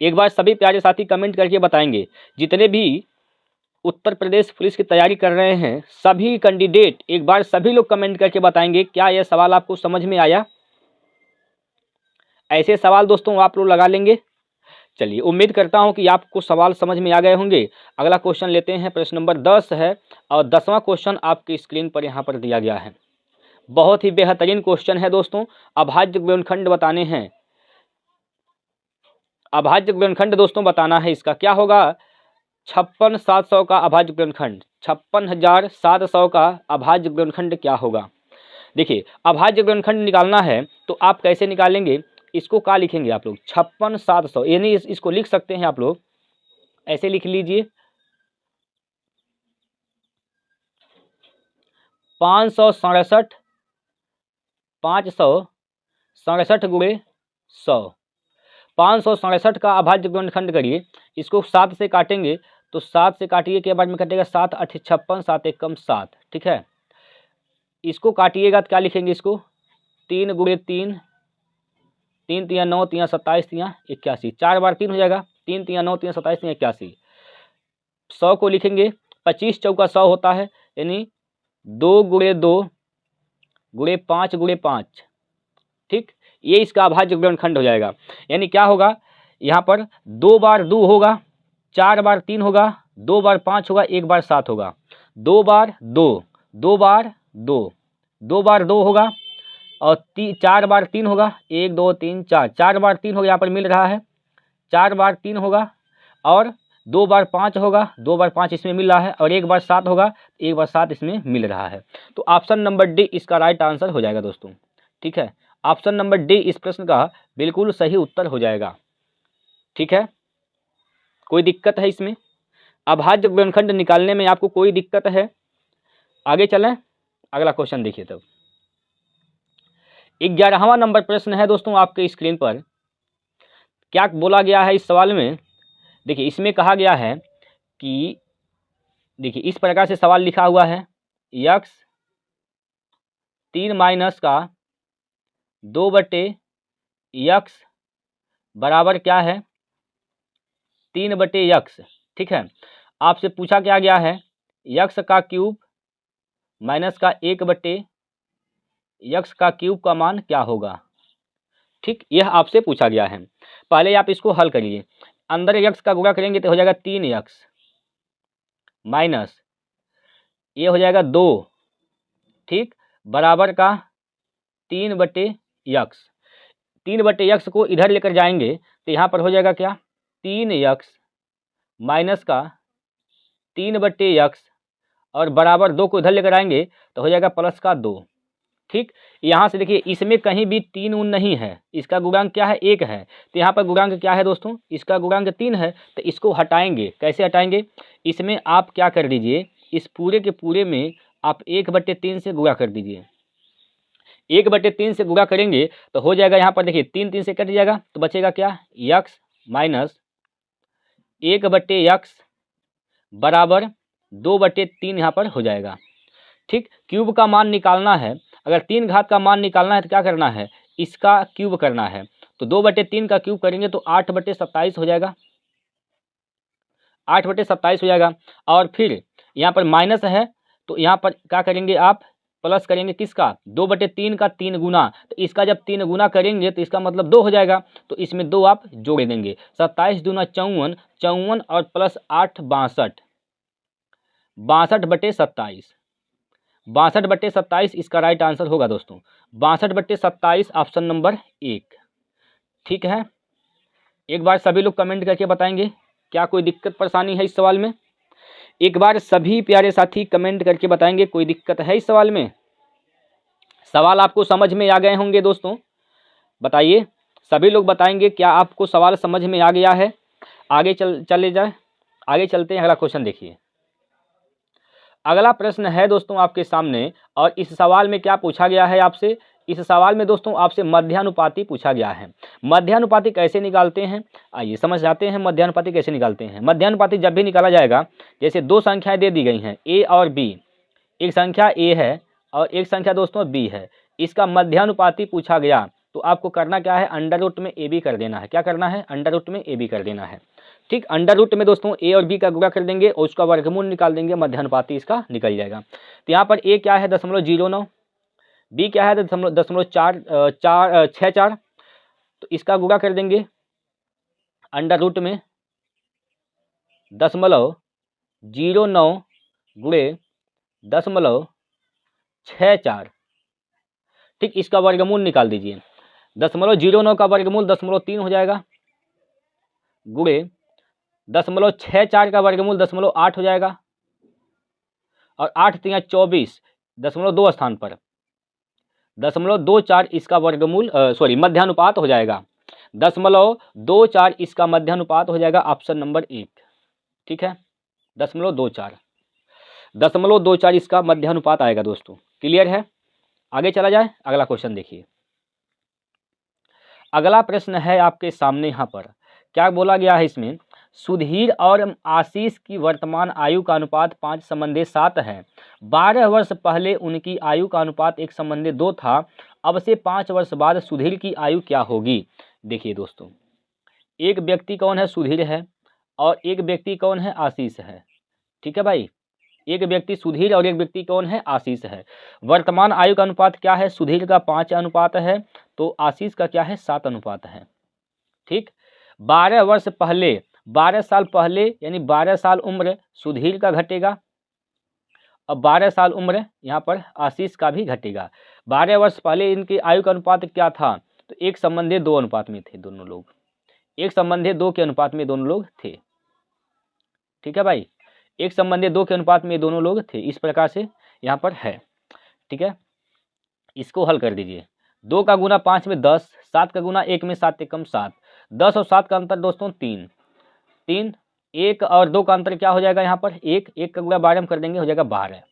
एक बार सभी प्यारे साथी कमेंट करके बताएंगे। जितने भी उत्तर प्रदेश पुलिस की तैयारी कर रहे हैं सभी कैंडिडेट, एक बार सभी लोग कमेंट करके बताएंगे क्या यह सवाल आपको समझ में आया। ऐसे सवाल दोस्तों आप लोग लगा लेंगे। चलिए उम्मीद करता हूं कि आपको सवाल समझ में आ गए होंगे। अगला क्वेश्चन लेते हैं, प्रश्न नंबर 10 है और 10वां क्वेश्चन आपकी स्क्रीन पर यहाँ पर दिया गया है। बहुत ही बेहतरीन क्वेश्चन है दोस्तों। अभाज्य गुणनखंड बताने हैं, अभाज्य गुणनखंड दोस्तों बताना है। इसका क्या होगा, 56,700 का अभाज्य गुणनखंड, 56,700 का अभाज्य गुणनखंड क्या होगा। देखिए अभाज्य गुणनखंड निकालना है तो आप कैसे निकालेंगे, इसको क्या लिखेंगे आप लोग, 56,700, यानी इसको लिख सकते हैं आप लोग, ऐसे लिख लीजिए 567 गुणे 100, 567 का अभाज्य गुणनखंड करिए, इसको 7 से काटेंगे तो 7 से काटिए के बाद में कटेगा 7 8 56, 7 1 कम 7, ठीक है। इसको काटिएगा तो क्या लिखेंगे, इसको 3 गुणे 3, 3 3 9 3 27 3 81, 4 बार 3 हो जाएगा, 3 3 9 3 27 3 81। 100 को लिखेंगे 25 चौका 100 होता है, यानी 2 गुणे 2 गुणे 5 गुणे 5, ठीक, ये इसका अभाज्य गुणनखंड हो जाएगा। यानी क्या होगा, यहाँ पर 2 बार 2 होगा, 4 बार 3 होगा, 2 बार 5 होगा, 1 बार 7 होगा, 2 बार 2, 2 बार 2, 2 बार 2 होगा, और 4 बार 3 होगा, 1 2 3 4, 4 बार 3 होगा, यहाँ पर मिल रहा है, 4 बार 3 होगा, और 2 बार 5 होगा, 2 बार 5 इसमें मिल रहा है, और 1 बार 7 होगा, 1 बार 7 इसमें मिल रहा है। तो ऑप्शन नंबर डी इसका राइट आंसर हो जाएगा दोस्तों, ठीक है। ऑप्शन नंबर डी इस प्रश्न का बिल्कुल सही उत्तर हो जाएगा, ठीक है। कोई दिक्कत है इसमें, अभाज्य गुणनखंड निकालने में आपको कोई दिक्कत है। आगे चलें, अगला क्वेश्चन देखिए। तब 11वां नंबर प्रश्न है दोस्तों आपके स्क्रीन पर। क्या बोला गया है इस सवाल में, देखिए इसमें कहा गया है कि, देखिए इस प्रकार से सवाल लिखा हुआ है, यक्स 3 माइनस का 2/x बराबर क्या है, 3/x, ठीक है। आपसे पूछा क्या गया है, यक्स का क्यूब माइनस का 1/x का क्यूब का मान क्या होगा, ठीक, यह आपसे पूछा गया है। पहले आप इसको हल करिए, अंदर x का गुणा करेंगे तो हो जाएगा 3x माइनस ये हो जाएगा 2, ठीक, बराबर का 3/x, 3/x को इधर लेकर जाएंगे तो यहाँ पर हो जाएगा क्या, 3x माइनस का 3/x, और बराबर 2 को इधर लेकर आएंगे तो हो जाएगा प्लस का 2, ठीक। यहाँ से देखिए इसमें कहीं भी 3 उन नहीं है, इसका गुणांक क्या है, 1 है, तो यहाँ पर गुणांक क्या है दोस्तों, इसका गुणांक 3 है, तो इसको हटाएंगे, कैसे हटाएंगे, इसमें आप क्या कर दीजिए, इस पूरे के पूरे में आप 1/3 से गुणा कर दीजिए, 1/3 से गुणा करेंगे तो हो जाएगा, यहाँ पर देखिए 3 3 से कट जाएगा तो बचेगा क्या, x माइनस 1/x बराबर 2/3 यहाँ पर हो जाएगा, ठीक। क्यूब का मान निकालना है, अगर 3 घात का मान निकालना है तो क्या करना है, इसका क्यूब करना है, तो 2/3 का क्यूब करेंगे तो 8/27 हो जाएगा, 8/27 हो जाएगा। और फिर यहाँ पर माइनस है तो यहाँ पर क्या करेंगे आप, प्लस करेंगे किसका, 2/3 का 3 गुना, तो इसका जब 3 गुना करेंगे तो इसका मतलब 2 हो जाएगा, तो इसमें 2 आप जोड़ देंगे, 27 दूना 54, 54 और प्लस 8 62, 62/27, 62/27 इसका राइट आंसर होगा दोस्तों, 62/27 ऑप्शन नंबर 1, ठीक है। एक बार सभी लोग कमेंट करके बताएंगे क्या कोई दिक्कत परेशानी है इस सवाल में, एक बार सभी प्यारे साथी कमेंट करके बताएंगे कोई दिक्कत है इस सवाल में। सवाल आपको समझ में आ गए होंगे दोस्तों, बताइए, सभी लोग बताएंगे क्या आपको सवाल समझ में आ गया है। आगे चले जाए, आगे चलते हैं, अगला क्वेश्चन देखिए। अगला प्रश्न है दोस्तों आपके सामने, और इस सवाल में क्या पूछा गया है आपसे, इस सवाल में दोस्तों आपसे मध्यानुपाती पूछा गया है। मध्यानुपाती कैसे निकालते हैं, आइए समझ जाते हैं मध्यानुपाती कैसे निकालते हैं। मध्यानुपाती जब भी निकाला जाएगा, जैसे दो संख्याएं दे दी गई हैं a और b, एक संख्या a है और एक संख्या दोस्तों b है, इसका मध्यानुपाती पूछा गया तो आपको करना क्या है, अंडर रूट में a b कर देना है। क्या करना है, अंडर रूट में a b कर देना है, ठीक। अंडर रूट में दोस्तों a और b का गुणा कर देंगे और उसका वर्गमूल निकाल देंगे, मध्यानुपाती इसका निकल जाएगा। तो यहाँ पर a क्या है 0.09, b क्या है 0.64, तो इसका गुणा कर देंगे अंडर रूट में 0.09 गुणे 0.64, ठीक। इसका वर्गमूल निकाल दीजिए, 0.09 का वर्गमूल 0.3 हो जाएगा गुणे 0.64 का वर्गमूल 0.8 हो जाएगा, और 8 तिया 24, 0.2 स्थान पर 0.24 इसका वर्गमूल मध्यानुपात हो जाएगा। 0.24 इसका मध्यानुपात हो जाएगा ऑप्शन नंबर 1। ठीक है, 0.24 इसका मध्यानुपात आएगा दोस्तों। क्लियर है? आगे चला जाए, अगला क्वेश्चन देखिए। अगला प्रश्न है आपके सामने, यहाँ पर क्या बोला गया है इसमें, सुधीर और आशीष की वर्तमान आयु का अनुपात 5:7 है। 12 वर्ष पहले उनकी आयु का अनुपात 1:2 था। अब से 5 वर्ष बाद सुधीर की आयु क्या होगी? देखिए दोस्तों, एक व्यक्ति कौन है? सुधीर है, और एक व्यक्ति कौन है? आशीष है। ठीक है भाई, एक व्यक्ति सुधीर और एक व्यक्ति कौन है? आशीष है। वर्तमान आयु का अनुपात क्या है? सुधीर का 5 अनुपात है, तो आशीष का क्या है? 7 अनुपात है। ठीक, 12 वर्ष पहले, 12 साल पहले, यानी 12 साल उम्र सुधीर का घटेगा, और 12 साल उम्र यहाँ पर आशीष का भी घटेगा। 12 वर्ष पहले इनकी आयु का अनुपात क्या था? तो 1:2 अनुपात में थे दोनों लोग, 1:2 के अनुपात में दोनों लोग थे। ठीक है भाई, 1:2 के अनुपात में दोनों लोग थे। इस प्रकार से यहाँ पर है। ठीक है, इसको हल कर दीजिए। 2 का गुना 5 में 10, 7 का गुना 1 में 7 एकम 7, 10 और 7 का अंतर दोस्तों 3, 1 और 2 का अंतर क्या हो जाएगा? यहाँ पर 1 का गुना 12 में कर देंगे, हो जाएगा 12।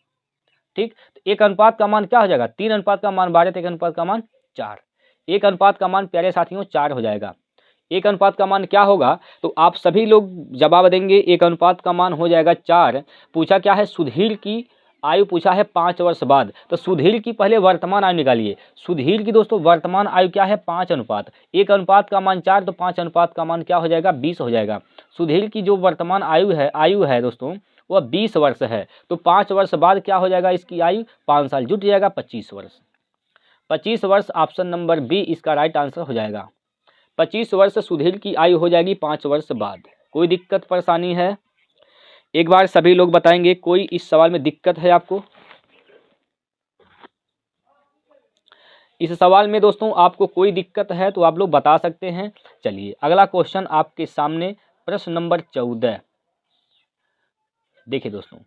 ठीक, तो एक अनुपात का मान क्या हो जाएगा? 3 अनुपात का मान 12, तो एक अनुपात का मान 4। एक अनुपात का मान प्यारे साथियों 4 हो जाएगा। एक अनुपात का मान क्या होगा? तो आप सभी लोग जवाब देंगे, एक अनुपात का मान हो जाएगा 4। पूछा क्या है? सुधीर की आयु पूछा है 5 वर्ष बाद, तो सुधीर की पहले वर्तमान आयु निकालिए। सुधीर की दोस्तों वर्तमान आयु क्या है? 5 अनुपात, एक अनुपात का मान 4, तो 5 अनुपात का मान क्या हो जाएगा? 20 हो जाएगा। सुधीर की जो वर्तमान आयु है दोस्तों, वह 20 वर्ष है, तो 5 वर्ष बाद क्या हो जाएगा? इसकी आयु 5 साल जुट जाएगा, 25 वर्ष। 25 वर्ष ऑप्शन नंबर बी इसका राइट आंसर हो जाएगा। 25 वर्ष सुधीर की आयु हो जाएगी 5 वर्ष बाद। कोई दिक्कत परेशानी है? एक बार सभी लोग बताएंगे, कोई इस सवाल में दिक्कत है आपको? इस सवाल में दोस्तों आपको कोई दिक्कत है तो आप लोग बता सकते हैं। चलिए अगला क्वेश्चन आपके सामने, प्रश्न नंबर 14। देखिए दोस्तों,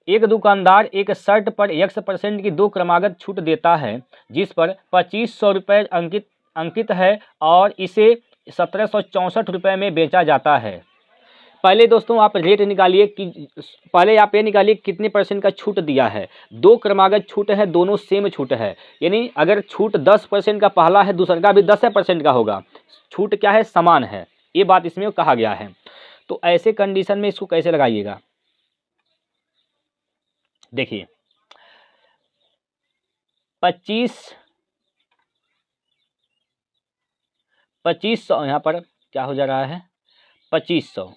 एक दुकानदार एक शर्ट पर X% की 2 क्रमागत छूट देता है, जिस पर 2500 रुपये अंकित है, और इसे 1764 रुपये में बेचा जाता है। पहले दोस्तों आप रेट निकालिए कि पहले आप ये निकालिए कितने % का छूट दिया है। 2 क्रमागत छूट है, दोनों सेम छूट है, यानी अगर छूट 10% का पहला है, दूसरा का भी 10% का होगा, छूट क्या है? समान है। ये बात इसमें कहा गया है। तो ऐसे कंडीशन में इसको कैसे लगाइएगा? देखिए 2500 यहाँ पर क्या हो जा रहा है? 2500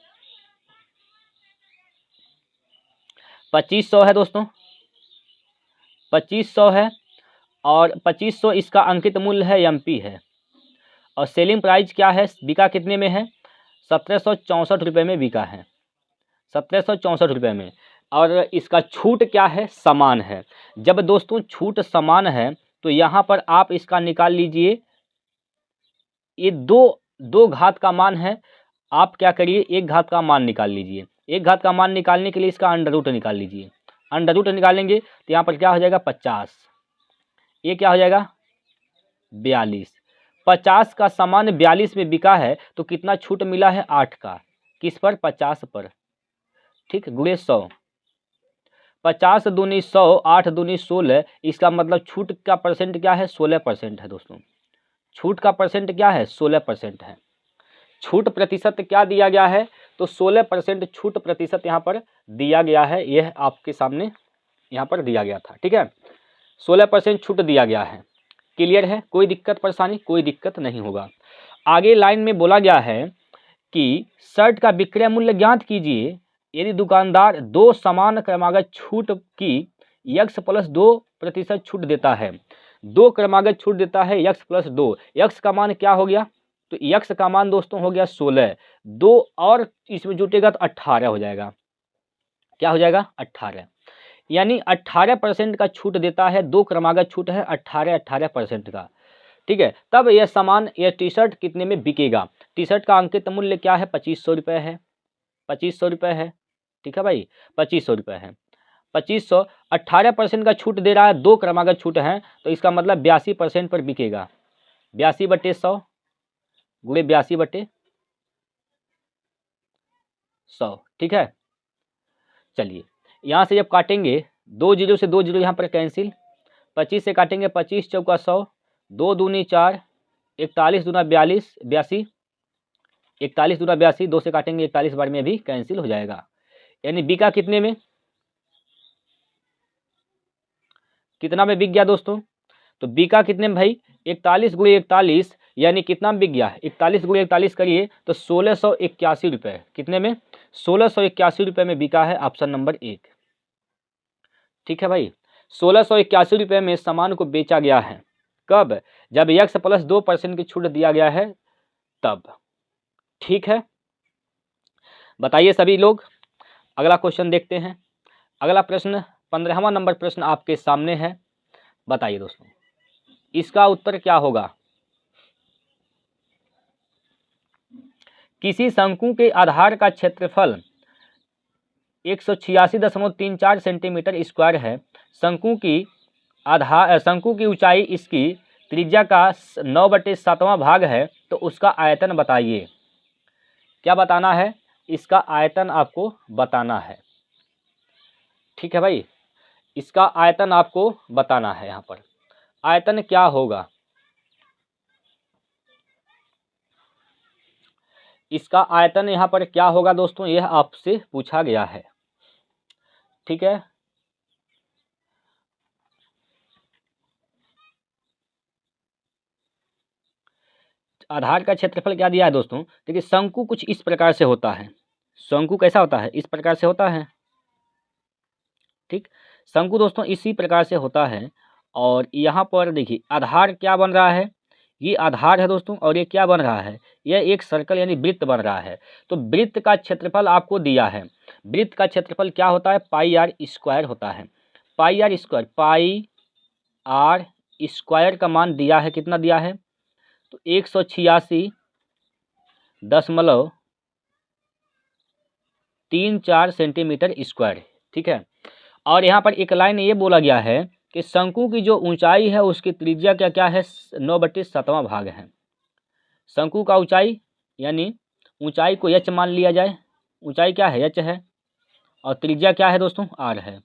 है दोस्तों, 2500 है, और 2500 इसका अंकित मूल्य है, MP है, और सेलिंग प्राइस क्या है? बिका कितने में है? 1764 रुपये में बिका है, 1764 रुपये में। और इसका छूट क्या है? समान है। जब दोस्तों छूट समान है तो यहाँ पर आप इसका निकाल लीजिए। ये दो घात का मान है, आप क्या करिए? एक घात का मान निकाल लीजिए। एक घात का मान निकालने के लिए इसका अंडर रूट निकाल लीजिए। अंडर रूट निकालेंगे तो यहाँ पर क्या हो जाएगा? 50। ये क्या हो जाएगा? 42। 50 का सामान 42 में बिका है, तो कितना छूट मिला है? 8 का। किस पर? 50 पर। ठीक, गुणे 100। 50 दूनी 100, 8 दूनी 16, इसका मतलब छूट का परसेंट क्या है? 16% है दोस्तों। छूट का परसेंट क्या है? 16% है। छूट प्रतिशत क्या दिया गया है? तो 16% छूट प्रतिशत यहाँ पर दिया गया है। यह आपके सामने यहाँ पर दिया गया था। ठीक है, 16% छूट दिया गया है। क्लियर है? कोई दिक्कत परेशानी? कोई दिक्कत नहीं होगा। आगे लाइन में बोला गया है कि शर्ट का विक्रय मूल्य ज्ञात कीजिए यदि दुकानदार 2 समान क्रमागत छूट की X+2% छूट देता है। 2 क्रमागत छूट देता है, X+2। X का मान क्या हो गया? तो X का मान दोस्तों हो गया 16। 2 और इसमें जुटेगा तो 18 हो जाएगा। क्या हो जाएगा? 18। यानी 18% का छूट देता है। 2 क्रमागत छूट है 18% का। ठीक है। तब यह सामान, यह टी शर्ट कितने में बिकेगा? टी शर्ट का अंकित मूल्य क्या है? 2500 रुपये है, 2500 रुपये है। ठीक है भाई, 2500 रुपये है। 2500, 18% का छूट दे रहा है, 2 क्रमागत छूट है, तो इसका मतलब 82% पर बिकेगा। 82/100 गुणे 82/100। ठीक है, चलिए यहाँ से जब काटेंगे 2 जीरो से 2 जीरो यहाँ पर कैंसिल, 25 से काटेंगे 25 चौका 100, 2 दूनी 4, 41 दूना 42, 82, 41 दूना 82, 2 से काटेंगे 41 बार में भी कैंसिल हो जाएगा। यानी बिका कितने में? कितना में बिक गया दोस्तों? तो बिका कितने में भाई? 41 गुणे 41, यानी कितना में बिक गया? 41 गुणे 41 करिए तो 1681 रुपये। कितने में? 1681 रुपये में बिका है, ऑप्शन नंबर 1। ठीक है भाई, 1681 रुपये में सामान को बेचा गया है। कब? जब x प्लस 2% की छूट दिया गया है तब। ठीक है, बताइए सभी लोग। अगला क्वेश्चन देखते हैं। अगला प्रश्न 15वां नंबर प्रश्न आपके सामने है। बताइए दोस्तों, इसका उत्तर क्या होगा? किसी शंकु के आधार का क्षेत्रफल 186.34 सेंटीमीटर स्क्वायर है। शंकु की ऊंचाई इसकी त्रिज्या का 9/7वां भाग है, तो उसका आयतन बताइए। क्या बताना है? इसका आयतन आपको बताना है। ठीक है भाई, इसका आयतन आपको बताना है। यहाँ पर आयतन क्या होगा? इसका आयतन यहाँ पर क्या होगा दोस्तों, यह आपसे पूछा गया है। ठीक है, आधार का क्षेत्रफल क्या दिया है दोस्तों? देखिए, शंकु कुछ इस प्रकार से होता है। शंकु कैसा होता है? इस प्रकार से होता है। ठीक, शंकु दोस्तों इसी प्रकार से होता है। और यहाँ पर देखिए आधार क्या बन रहा है? ये आधार है दोस्तों, और ये क्या बन रहा है? यह एक सर्कल यानी वृत्त बन रहा है। तो वृत्त का क्षेत्रफल आपको दिया है। वृत्त का क्षेत्रफल क्या होता है? पाई आर स्क्वायर होता है। Pi R square, pi R square का मान दिया है, कितना दिया है? तो 186.34 सेंटीमीटर स्क्वायर। ठीक है, और यहाँ पर एक लाइन ये बोला गया है कि शंकु की जो ऊंचाई है उसकी त्रिज्या क्या क्या है? 9/7वां भाग है। शंकु का ऊंचाई, यानी ऊंचाई को h मान लिया जाए। ऊंचाई क्या है? h है, और त्रिज्या क्या है दोस्तों? r है।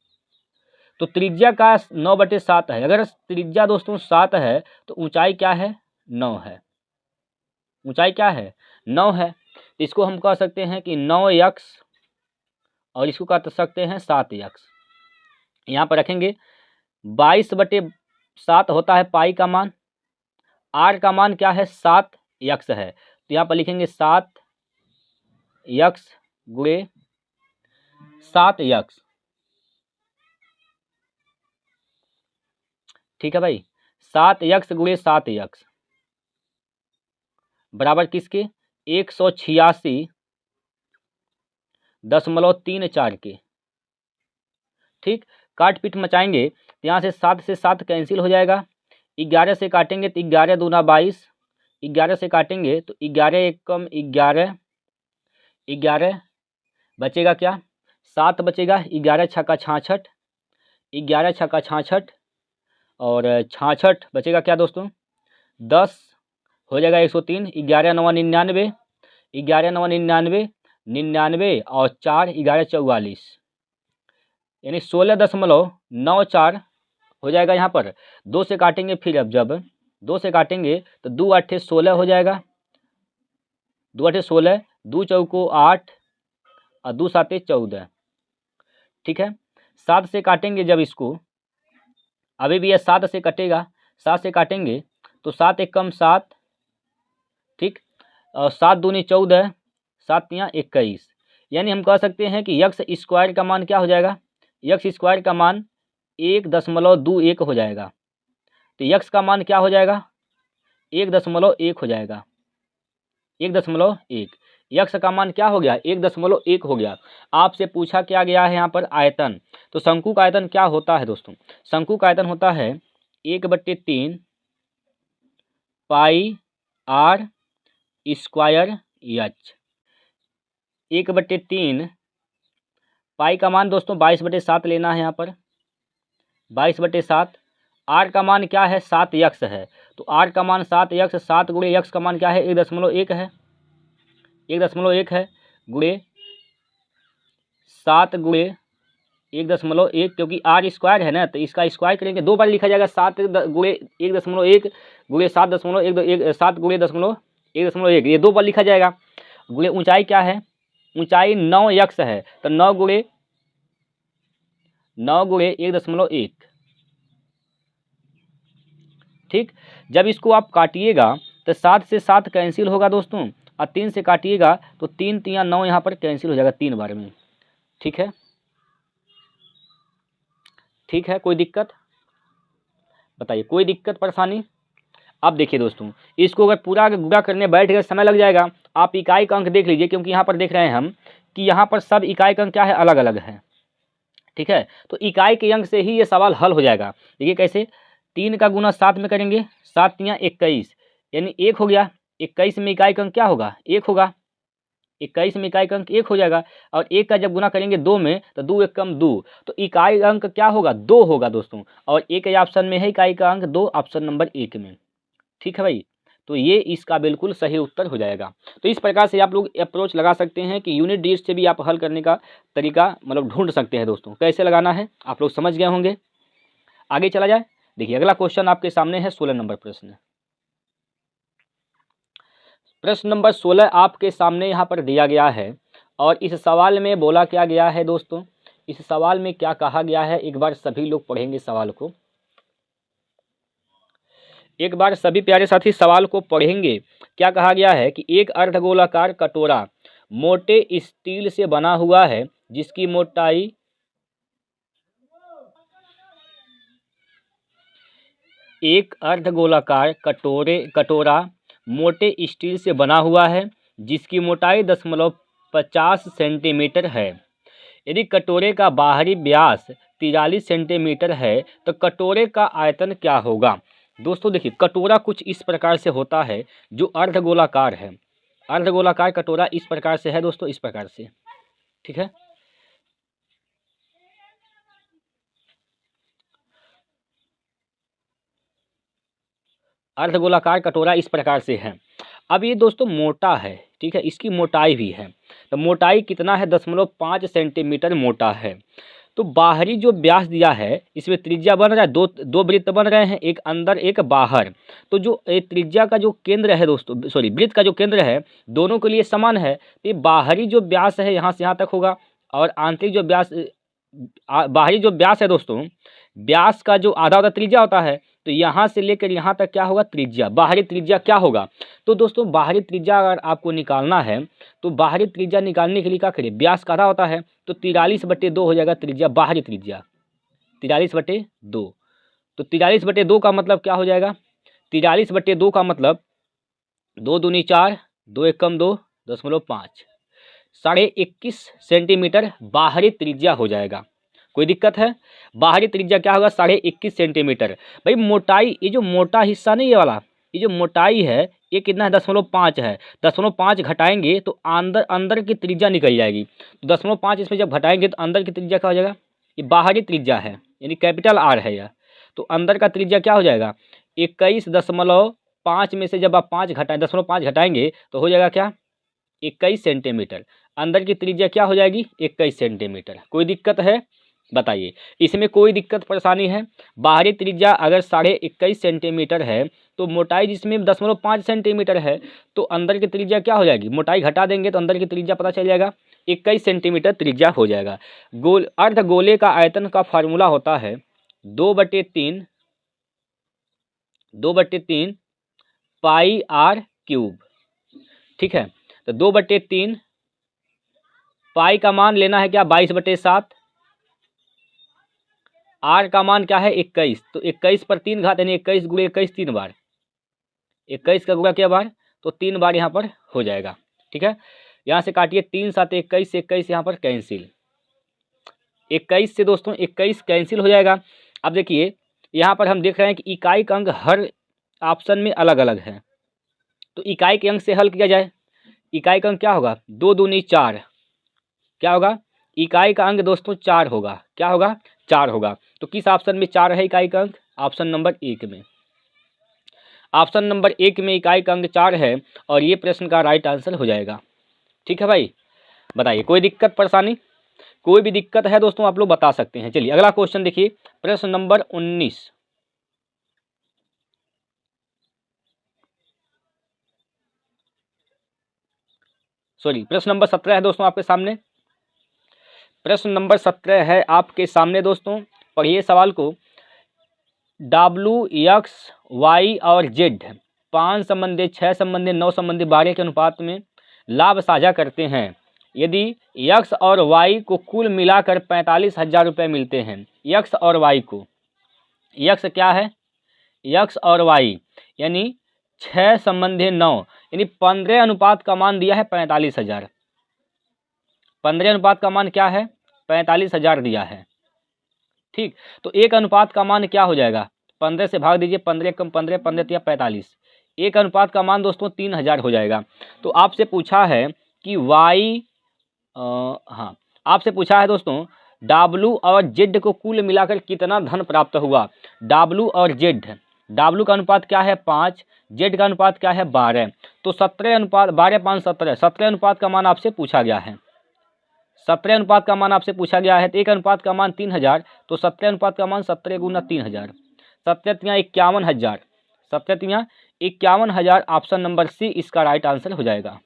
तो त्रिज्या का 9/7 है। अगर त्रिज्या दोस्तों 7 है तो ऊंचाई क्या है? 9 है। ऊंचाई क्या है? 9 है। तो इसको हम कह सकते हैं कि 9x, और इसको कह सकते हैं 7x। यहाँ पर रखेंगे 22/7 होता है पाई का मान। r का मान क्या है? 7x है। तो यहाँ पर लिखेंगे 7x गुणे 7x। ठीक है भाई, 7x गुणे 7x बराबर किसके? 186.34 के। ठीक, काट पीट मचाएंगे तो यहाँ से 7 से 7 कैंसिल हो जाएगा। 11 से काटेंगे तो 11 दूना 22, 11 से काटेंगे तो 11 एक कम 11, 11 बचेगा क्या? 7 बचेगा। 11 छक्का 66, 11 छक्का 66, और 66 बचेगा क्या दोस्तों? 10 हो जाएगा 103। 11 9 99, 11 9 99, 99 और 4 11 44, यानी 16.94 हो जाएगा। यहाँ पर 2 से काटेंगे, फिर अब जब 2 से काटेंगे तो 2 8 16 हो जाएगा। 2 8 16, 2 चौको 8 और 2 7 14। ठीक है, 7 से काटेंगे जब इसको, अभी भी यह 7 से कटेगा। 7 से काटेंगे तो 7 एक कम 7, ठीक, और 7 दूनी 14, 7 तियाँ 21, यानी हम कह सकते हैं कि यक्स स्क्वायर का मान क्या हो जाएगा? यक्स स्क्वायर का मान 1.21 हो जाएगा। तो यक्स का मान क्या हो जाएगा? 1.1 हो जाएगा। 1.1, यक्स का मान क्या हो गया? 1.1 हो गया। आपसे पूछा क्या गया है यहाँ पर? आयतन। तो शंकु का आयतन क्या होता है दोस्तों? शंकु का आयतन होता है 1/3 पाई आर स्क्वायर एच। 1/3 पाई का मान दोस्तों 22/7 लेना है यहाँ पर, 22/7। आर का मान क्या है, 7x है, तो आर का मान 7x, 7 गुणे x का मान क्या है, 1.1 है, 1.1 है, गुणे 7 गुणे 1.1, क्योंकि आर स्क्वायर है ना, तो इसका स्क्वायर करेंगे 2 बार लिखा जाएगा, 7 गुणे 1.1 गुणे 7.1, 7 गुणे 1.1, ये 2 बार लिखा जाएगा। गुणे ऊंचाई क्या है, ऊंचाई 9x है, तो 9 गुणे 1.1, ठीक। जब इसको आप काटिएगा तो 7 से 7 कैंसिल होगा दोस्तों, और 3 से काटिएगा तो 3 3 9 यहाँ पर कैंसिल हो जाएगा 3 बार में, ठीक है, ठीक है। कोई दिक्कत बताइए, कोई दिक्कत परेशानी? अब देखिए दोस्तों, इसको अगर पूरा गुणा करने बैठ गए समय लग जाएगा। आप इकाई का अंक देख लीजिए, क्योंकि यहाँ पर देख रहे हैं हम कि यहाँ पर सब इकाई का अंक क्या है, अलग अलग है, ठीक है। तो इकाई के अंक से ही ये सवाल हल हो जाएगा। देखिए कैसे, 3 का गुना 7 में करेंगे, 7 तियाँ 21, यानी 1 हो गया। 21 में इकाई का अंक क्या होगा, 1 होगा, 21 में इकाई का अंक 1 हो जाएगा। और 1 का जब गुना करेंगे 2 में, तो 2 1 कम 2, तो इकाई अंक क्या होगा, 2 होगा दोस्तों। और एक ऑप्शन में है इकाई का अंक 2, ऑप्शन नंबर 1 में, ठीक है भाई। तो ये इसका बिल्कुल सही उत्तर हो जाएगा। तो इस प्रकार से आप लोग अप्रोच लगा सकते हैं कि यूनिट डिजिट से भी आप हल करने का तरीका मतलब ढूंढ सकते हैं दोस्तों। कैसे लगाना है आप लोग समझ गए होंगे। आगे चला जाए, देखिए अगला क्वेश्चन आपके सामने है 16 नंबर प्रश्न। प्रश्न नंबर 16 आपके सामने यहाँ पर दिया गया है, और इस सवाल में बोला क्या गया है दोस्तों, इस सवाल में क्या कहा गया है, एक बार सभी लोग पढ़ेंगे सवाल को, एक बार सभी प्यारे साथी सवाल को पढ़ेंगे। क्या कहा गया है कि एक अर्धगोलाकार कटोरा मोटे स्टील से बना हुआ है, जिसकी मोटाई एक अर्धगोलाकार कटोरा मोटे स्टील से बना हुआ है, जिसकी मोटाई 0.50 सेंटीमीटर है। यदि कटोरे का बाहरी व्यास 43 सेंटीमीटर है, तो कटोरे का आयतन क्या होगा। दोस्तों देखिए, कटोरा कुछ इस प्रकार से होता है जो अर्धगोलाकार है। अर्धगोलाकार कटोरा इस प्रकार से है दोस्तों, इस प्रकार से, ठीक है। अर्धगोलाकार कटोरा इस प्रकार से है। अब ये दोस्तों मोटा है, ठीक है, इसकी मोटाई भी है। तो मोटाई कितना है, 0.5 सेंटीमीटर मोटा है। तो बाहरी जो व्यास दिया है, इसमें त्रिज्या बन रहा है, दो वृत्त बन रहे हैं, एक अंदर एक बाहर। तो जो त्रिज्या का जो केंद्र है दोस्तों, सॉरी वृत्त का जो केंद्र है, दोनों के लिए समान है। तो ये बाहरी जो व्यास है यहाँ से यहाँ तक होगा, और आंतरिक जो व्यास बाहरी जो व्यास है दोस्तों, व्यास का जो आधा होता त्रिज्या होता है, तो यहाँ से लेकर यहाँ तक क्या होगा, त्रिज्या, बाहरी त्रिज्या क्या होगा। तो दोस्तों बाहरी त्रिज्या अगर आपको निकालना है, तो बाहरी त्रिज्या निकालने के लिए क्या करें, व्यास का आधा होता है, तो 43/2 हो जाएगा त्रिज्या, बाहरी त्रिज्या 43/2। तो 43/2 का मतलब क्या हो जाएगा, 43/2 का मतलब 2 दूनी 4, 2 1 कम 2, 0.5, 21.5 सेंटीमीटर बाहरी त्रिज्या हो जाएगा। कोई दिक्कत है, बाहरी त्रिज्या क्या होगा, 21.5 सेंटीमीटर। भाई मोटाई, ये जो मोटा हिस्सा नहीं, ये वाला, ये जो मोटाई है, ये कितना है, 0.5 है। 0.5 घटाएंगे तो अंदर की त्रिज्या निकल जाएगी। तो 0.5 इसमें जब घटाएंगे तो अंदर की त्रिज्या क्या हो जाएगा, ये बाहरी त्रिज्या है, यानी कैपिटल आर है यह। तो अंदर का त्रिज्या क्या हो जाएगा, 21.5 में से जब आप 5 घटाएं, 0.5 घटाएंगे तो हो जाएगा क्या, 21 सेंटीमीटर। अंदर की त्रिज्या क्या हो जाएगी, 21 सेंटीमीटर। कोई दिक्कत है बताइए, इसमें कोई दिक्कत परेशानी है। बाहरी त्रिज्या अगर 21.5 सेंटीमीटर है, तो मोटाई जिसमें 0.5 सेंटीमीटर है, तो अंदर की त्रिज्या क्या हो जाएगी, मोटाई घटा देंगे तो अंदर की त्रिज्या पता चल जाएगा, 21 सेंटीमीटर त्रिज्या हो जाएगा। अर्धगोले का आयतन का फार्मूला होता है 2/3 पाई आर क्यूब, ठीक है। तो 2/3 पाई का मान लेना है क्या, 22/7, आर का मान क्या है, 21, तो 21 पर 3 घात, यानी 21 गुणे 21 3 बार, 21 का गुणा क्या बार, तो 3 बार यहाँ पर हो जाएगा, ठीक है। यहाँ से काटिए, 3 7 21 से 21 यहाँ पर कैंसिल, 21 से दोस्तों 21 कैंसिल हो जाएगा। अब देखिए यहाँ पर हम देख रहे हैं कि इकाई का अंक ऑप्शन में अलग अलग है। तो इकाई के अंक से हल किया जाए। इकाई का अंक क्या होगा, 2 दूनी 4, क्या होगा, इकाई का अंक दोस्तों 4 होगा, क्या होगा, 4 होगा। तो किस ऑप्शन में 4 है इकाई का अंक, ऑप्शन नंबर 1 में। ऑप्शन नंबर 1 में इकाई का अंक 4 है और ये प्रश्न का राइट आंसर हो जाएगा। ठीक है भाई, बताइए कोई दिक्कत परेशानी, कोई भी दिक्कत है दोस्तों आप लोग बता सकते हैं। चलिए अगला क्वेश्चन देखिए, प्रश्न नंबर 19। सॉरी, प्रश्न नंबर 17 है दोस्तों आपके सामने। प्रश्न नंबर 17 है आपके सामने दोस्तों, पढ़िए सवाल को। W, X, Y और Z 5 संबंधी, 6 संबंधी, 9 संबंधी 12 के अनुपात में लाभ साझा करते हैं। यदि X और Y को कुल मिलाकर 45,000 रुपये मिलते हैं। X और Y को, X क्या है, X और Y यानी 6 संबंधी 9 यानी 15 अनुपात का मान दिया है 45,000। 15 अनुपात का मान क्या है, 45,000 दिया है। ठीक, तो एक अनुपात का मान क्या हो जाएगा, 15 से भाग दीजिए, 15 कम 15, 15 या 45, एक अनुपात का मान दोस्तों 3000 हो जाएगा। तो आपसे पूछा है कि हाँ आपसे पूछा है दोस्तों W और Z को कुल मिलाकर कितना धन प्राप्त हुआ। W और Z, W का अनुपात क्या है 5, Z का अनुपात क्या है 12, तो 17 अनुपात 12 5 17, 17 अनुपात का मान आपसे पूछा गया है। 17 अनुपात का मान आपसे पूछा गया है। तो एक अनुपात का मान 3000, तो 17 अनुपात का मान 17 गुना 3000, 17 तियां 51,000, 17 तियां 51,000। ऑप्शन नंबर सी इसका राइट आंसर हो जाएगा।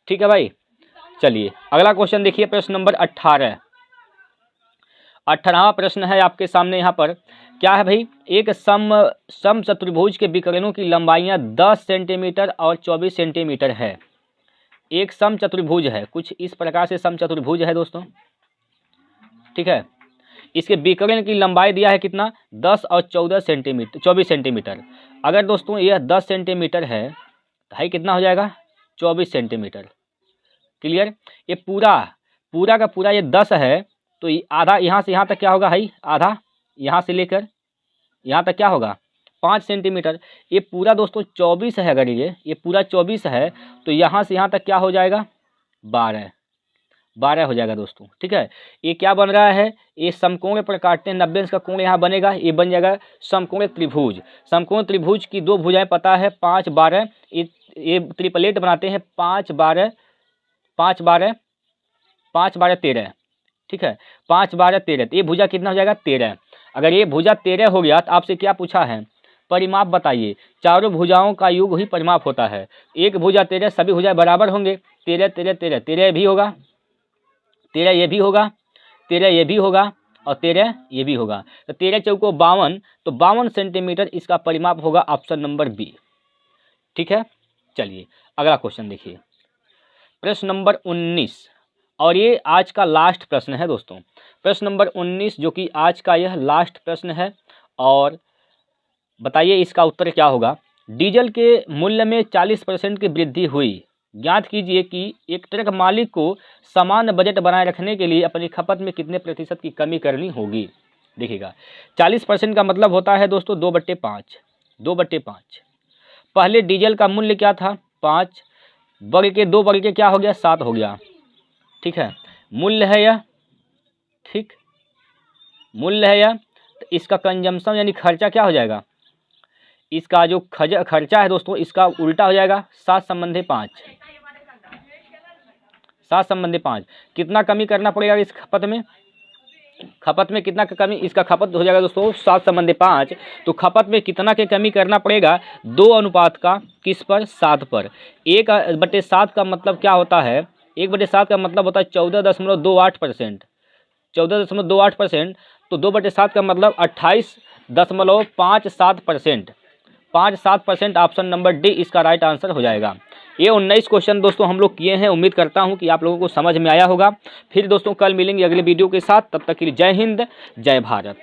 ठीक है भाई, चलिए अगला क्वेश्चन देखिए, प्रश्न नंबर 18। 18वां प्रश्न है आपके सामने। यहाँ पर क्या है भाई, एक सम चतुर्भुज के विकर्णों की लंबाइयाँ 10 सेंटीमीटर और 24 सेंटीमीटर है। एक सम चतुर्भुज है, कुछ इस प्रकार से सम चतुर्भुज है दोस्तों। ठीक है, इसके विकर्ण की लंबाई दिया है कितना, 10 और 14 सेंटीमीटर, 24 सेंटीमीटर। अगर दोस्तों यह 10 सेंटीमीटर है तो हाई कितना हो जाएगा, 24 सेंटीमीटर। क्लियर, ये पूरा का पूरा ये 10 है, तो आधा यहाँ से यहाँ तक क्या होगा भाई, आधा यहाँ से लेकर यहाँ तक क्या होगा 5 सेंटीमीटर। ये पूरा दोस्तों 24 है, अगर ये पूरा 24 है तो यहाँ से यहाँ तक क्या हो जाएगा 12 हो जाएगा दोस्तों। ठीक है, ये क्या बन रहा है, ये समकोण पर काटते हैं, 90 अंश का कोण यहाँ बनेगा, ये बन जाएगा समकोण त्रिभुज। समकोण त्रिभुज की दो भुजाएं पता है 5 12, ये ट्रिपलेट बनाते हैं 5 12 5 12 5 12 13। ठीक है, 5 12 13, तो ये भुजा कितना हो जाएगा 13। अगर ये भुजा 13 हो गया तो आपसे क्या पूछा है, परिमाप बताइए। चारों भुजाओं का योग ही परिमाप होता है। एक भुजा 13, सभी भुजाएं बराबर होंगे, 13 13 13, 13 भी होगा, 13 ये भी होगा, 13 ये भी होगा और 13 ये भी होगा। तो 13 चौको 52, तो 52 सेंटीमीटर इसका परिमाप होगा, ऑप्शन नंबर बी। ठीक है, चलिए अगला क्वेश्चन देखिए, प्रश्न नंबर 19, और ये आज का लास्ट प्रश्न है दोस्तों। प्रश्न नंबर 19 जो कि आज का यह लास्ट प्रश्न है, और बताइए इसका उत्तर क्या होगा। डीजल के मूल्य में 40% की वृद्धि हुई। ज्ञात कीजिए कि एक ट्रक मालिक को समान बजट बनाए रखने के लिए अपनी खपत में कितने प्रतिशत की कमी करनी होगी। देखिएगा 40% का मतलब होता है दोस्तों 2/5, 2/5। पहले डीजल का मूल्य क्या था 5, वर्ग के 2 वर्ग के क्या हो गया 7 हो गया। ठीक है, मूल्य है यह, ठीक मूल्य है यह, तो इसका कंजम्पशन यानी खर्चा क्या हो जाएगा, इसका जो खर्चा है दोस्तों इसका उल्टा हो जाएगा 7 संबंधी 5, 7 संबंधी 5। कितना कमी करना पड़ेगा इस खपत में कितना कमी, इसका खपत हो जाएगा दोस्तों 7 संबंधी 5। तो खपत में कितना के कमी करना पड़ेगा, 2 अनुपात का किस पर 7 पर। 1/7 का मतलब क्या होता है, 1/7 का मतलब होता है 14.28%, 14.28%। तो 2/7 का मतलब 28.57%, 5-7%। ऑप्शन नंबर डी इसका राइट आंसर हो जाएगा। ये 19 क्वेश्चन दोस्तों हम लोग किए हैं। उम्मीद करता हूं कि आप लोगों को समझ में आया होगा। फिर दोस्तों कल मिलेंगे अगले वीडियो के साथ, तब तक के लिए जय हिंद, जय भारत।